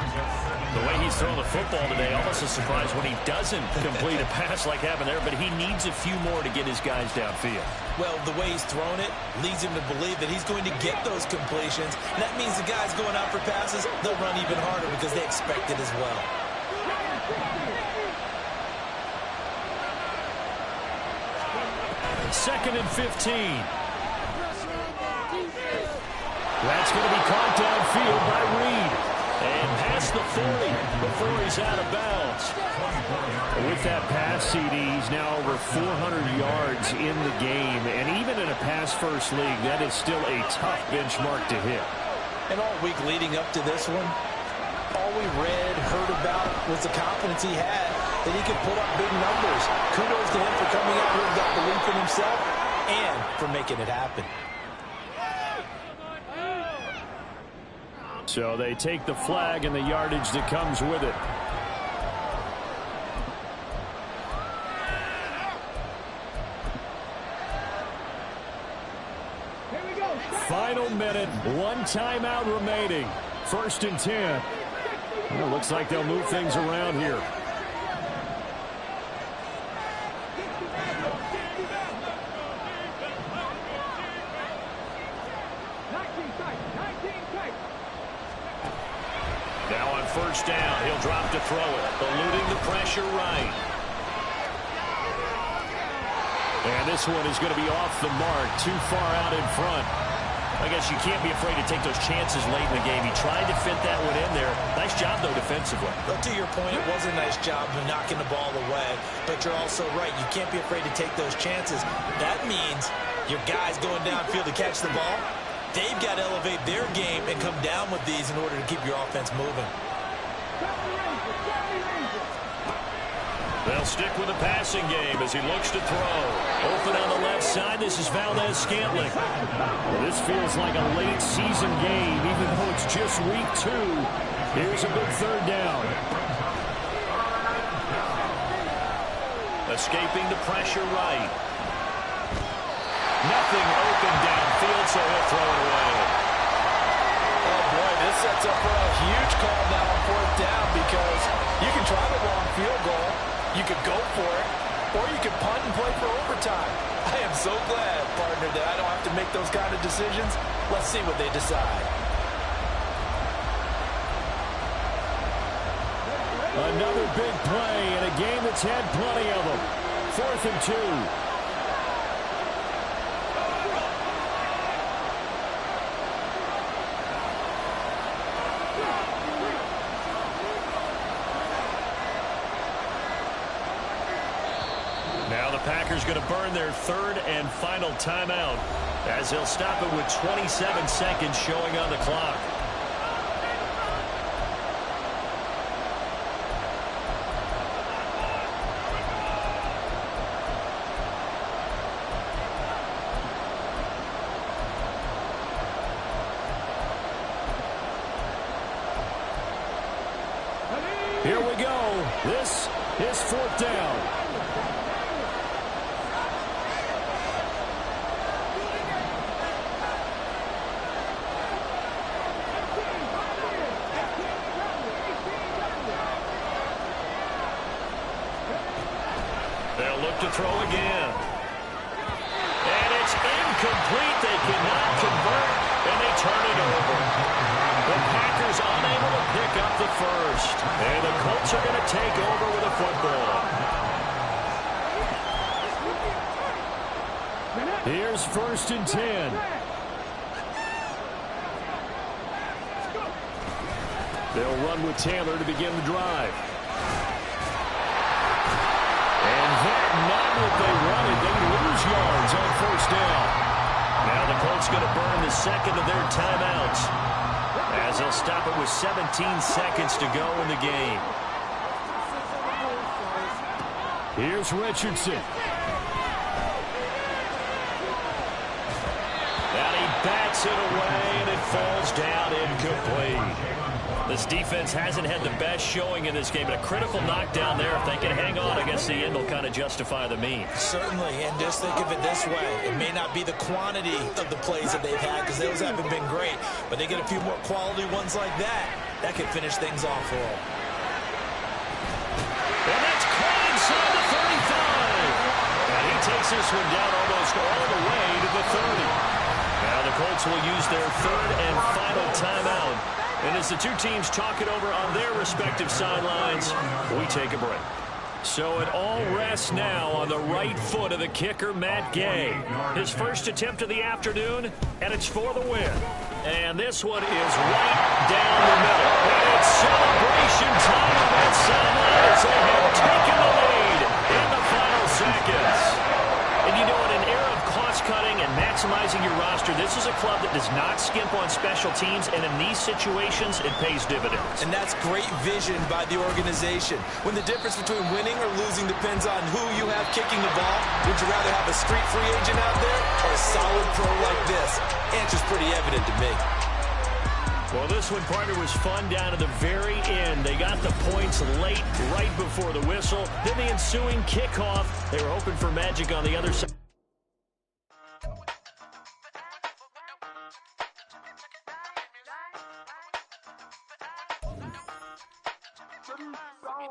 The way he's thrown the football today, almost a surprise when he doesn't complete a pass like happened there, but he needs a few more to get his guys downfield. Well, the way he's thrown it leads him to believe that he's going to get those completions. And that means the guys going out for passes, they'll run even harder because they expect it as well. 2nd and 15. That's going to be caught downfield by Reed. And past the 40 before he's out of bounds. With that pass, CD, he's now over 400 yards in the game. And even in a pass-first league, that is still a tough benchmark to hit. And all week leading up to this one, all we read, heard about was the confidence he had that he could put up big numbers. Kudos to him for coming out here with that belief in himself and for making it happen. So they take the flag and the yardage that comes with it. Final minute, 1 timeout remaining. 1st and 10. Well, looks like they'll move things around here. Now on 1st down, he'll drop to throw it, eluding the pressure right. And this one is going to be off the mark, too far out in front. I guess you can't be afraid to take those chances late in the game. He tried to fit that one in there. Nice job, though, defensively. But to your point, it was a nice job of knocking the ball away. But you're also right. You can't be afraid to take those chances. That means your guys going downfield to catch the ball, they've got to elevate their game and come down with these in order to keep your offense moving. They'll stick with the passing game as he looks to throw. Open on the left side, this is Valdez-Scantling. This feels like a late season game, even though it's just week 2. Here's a big 3rd down. Escaping the pressure right. Nothing open downfield, so he'll throw it away. Oh, boy, this sets up for a huge call now on 4th down because you can try the long field goal. You could go for it, or you could punt and play for overtime. I am so glad, partner, that I don't have to make those kind of decisions. Let's see what they decide. Another big play in a game that's had plenty of them. 4th and 2. Now the Packers going to burn their 3rd and final timeout as they'll stop it with 27 seconds showing on the clock. Here we go. This is 4th down. They'll look to throw again. It's incomplete. They cannot convert, and they turn it over. The Packers unable to pick up the first. And the Colts are going to take over with a football. Here's 1st and 10. They'll run with Taylor to begin the drive. And that not what they wanted. They lose yards on 1st down. Now the Colts going to burn the second of their timeouts, as they'll stop it with 17 seconds to go in the game. Here's Richardson. And he bats it away, and it falls down incomplete. This defense hasn't had the best showing in this game, but a critical knockdown there. If they can hang on, I guess the end will kind of justify the means. Certainly, and just think of it this way. It may not be the quantity of the plays that they've had, because those haven't been great, but they get a few more quality ones like that. That could finish things off for them. And that's caught inside the 35. And he takes this one down almost all the way to the 30. Now the Colts will use their third and final timeout. And as the two teams talk it over on their respective sidelines, we take a break. So it all rests now on the right foot of the kicker, Matt Gay. His first attempt of the afternoon, and it's for the win. And this one is right down the middle. And it's celebration time on that sideline as they have taken the lead in the final seconds. And you know, in an era of cost-cutting and maximizing your roster, this is a club that does not skimp on special teams, and in these situations, it pays dividends. And that's great vision by the organization. When the difference between winning or losing depends on who you have kicking the ball, would you rather have a street free agent out there or a solid pro like this? Answer's pretty evident to me. Well, this one, partner, was fun down to the very end. They got the points late, right before the whistle. Then the ensuing kickoff. They were hoping for magic on the other side.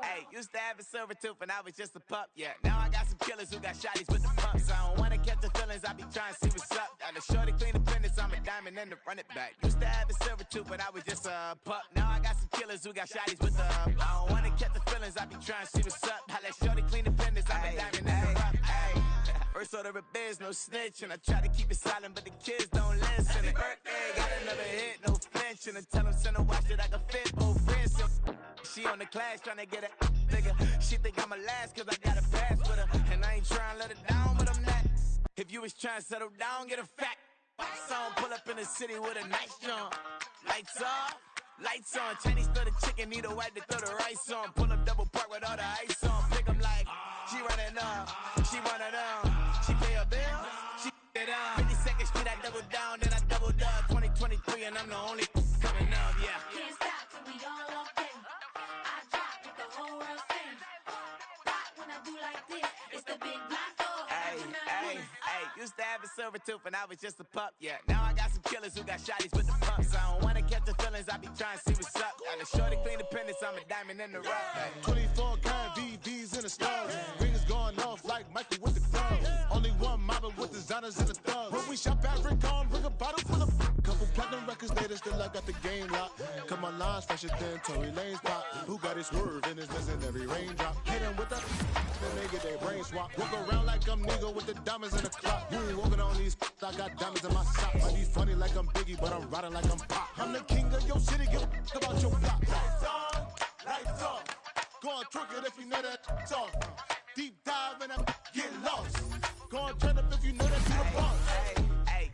Hey, used to have a silver tooth and I was just a pup, yeah. Now I got some killers who got shotties with the pumps. I don't wanna catch the feelings, I be trying to see what's up. Got a shorty clean the fitness, I'm a diamond and to run it back. Used to have a silver tooth but I was just a pup. Now I got some killers who got shotties with the I don't wanna catch the feelings, I be trying to see what's up. I let shorty clean the fitness, I'm a diamond and to run it. First order of biz, no snitch, and I try to keep it silent, but the kids don't listen. And birthday, got another hit, no flinch, and I tell them send a watch that I can fit both wrists. She on the class trying to get it nigga. She think I'm a last cause I got a pass with her, and I ain't trying to let her down, but I'm not. If you was trying to settle down, get a fat song, pull up in the city with a nice jump. Lights off, lights on. Chinese throw the chicken, need a wipe to throw the rice on. Pull up double park with all the ice on. Pick 'em like she running up, she one of them. She pay her bills, she it up. 52nd Street, I double down, then I double up. 2023, and I'm the only coming up, yeah. Can't stop till we all up in. I drop with the whole world sing. Rock when I do like this, it's the big black dog. Hey, used to have a silver tooth and I was just a pup, yeah. Now I got some killers who got shotties with the pumps. I don't wanna catch the feelings, I be trying to see what's up. Got a shorty clean the pendants, I'm a diamond in the rough. 24 karat VVs in the stars. Rings going off like Michael with the clubs. Only one model with designers in the thugs. When we shop at Rick on, bring a bottle full of couple platinum records later, still I got the game locked. Come on, lines fresher than Tory Lane's pop. Who got his swerve and his missing every raindrop? Hit him with the then they get their brain swap. Walk around like I'm nigga with the diamonds in the clock. You ain't walking on these, I got diamonds in my socks. I be funny like I'm Biggie, but I'm riding like I'm Pop. I'm the king of your city, give a about your block. Lights on, lights off. Go on, twerk it if you know that song. Deep dive and I get lost. Go on, turn up if you know that you the boss.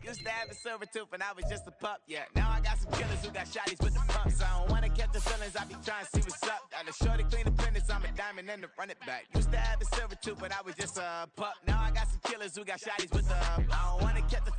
Used to have a silver tooth and I was just a pup, yeah. Now I got some killers who got shotties with the pumps. I don't wanna catch the feelings, I be trying to see what's up. Got a shorty clean the pendants, I'm a diamond and to run it back. Used to have a silver tooth but I was just a pup. Now I got some killers who got shotties with the I don't wanna catch the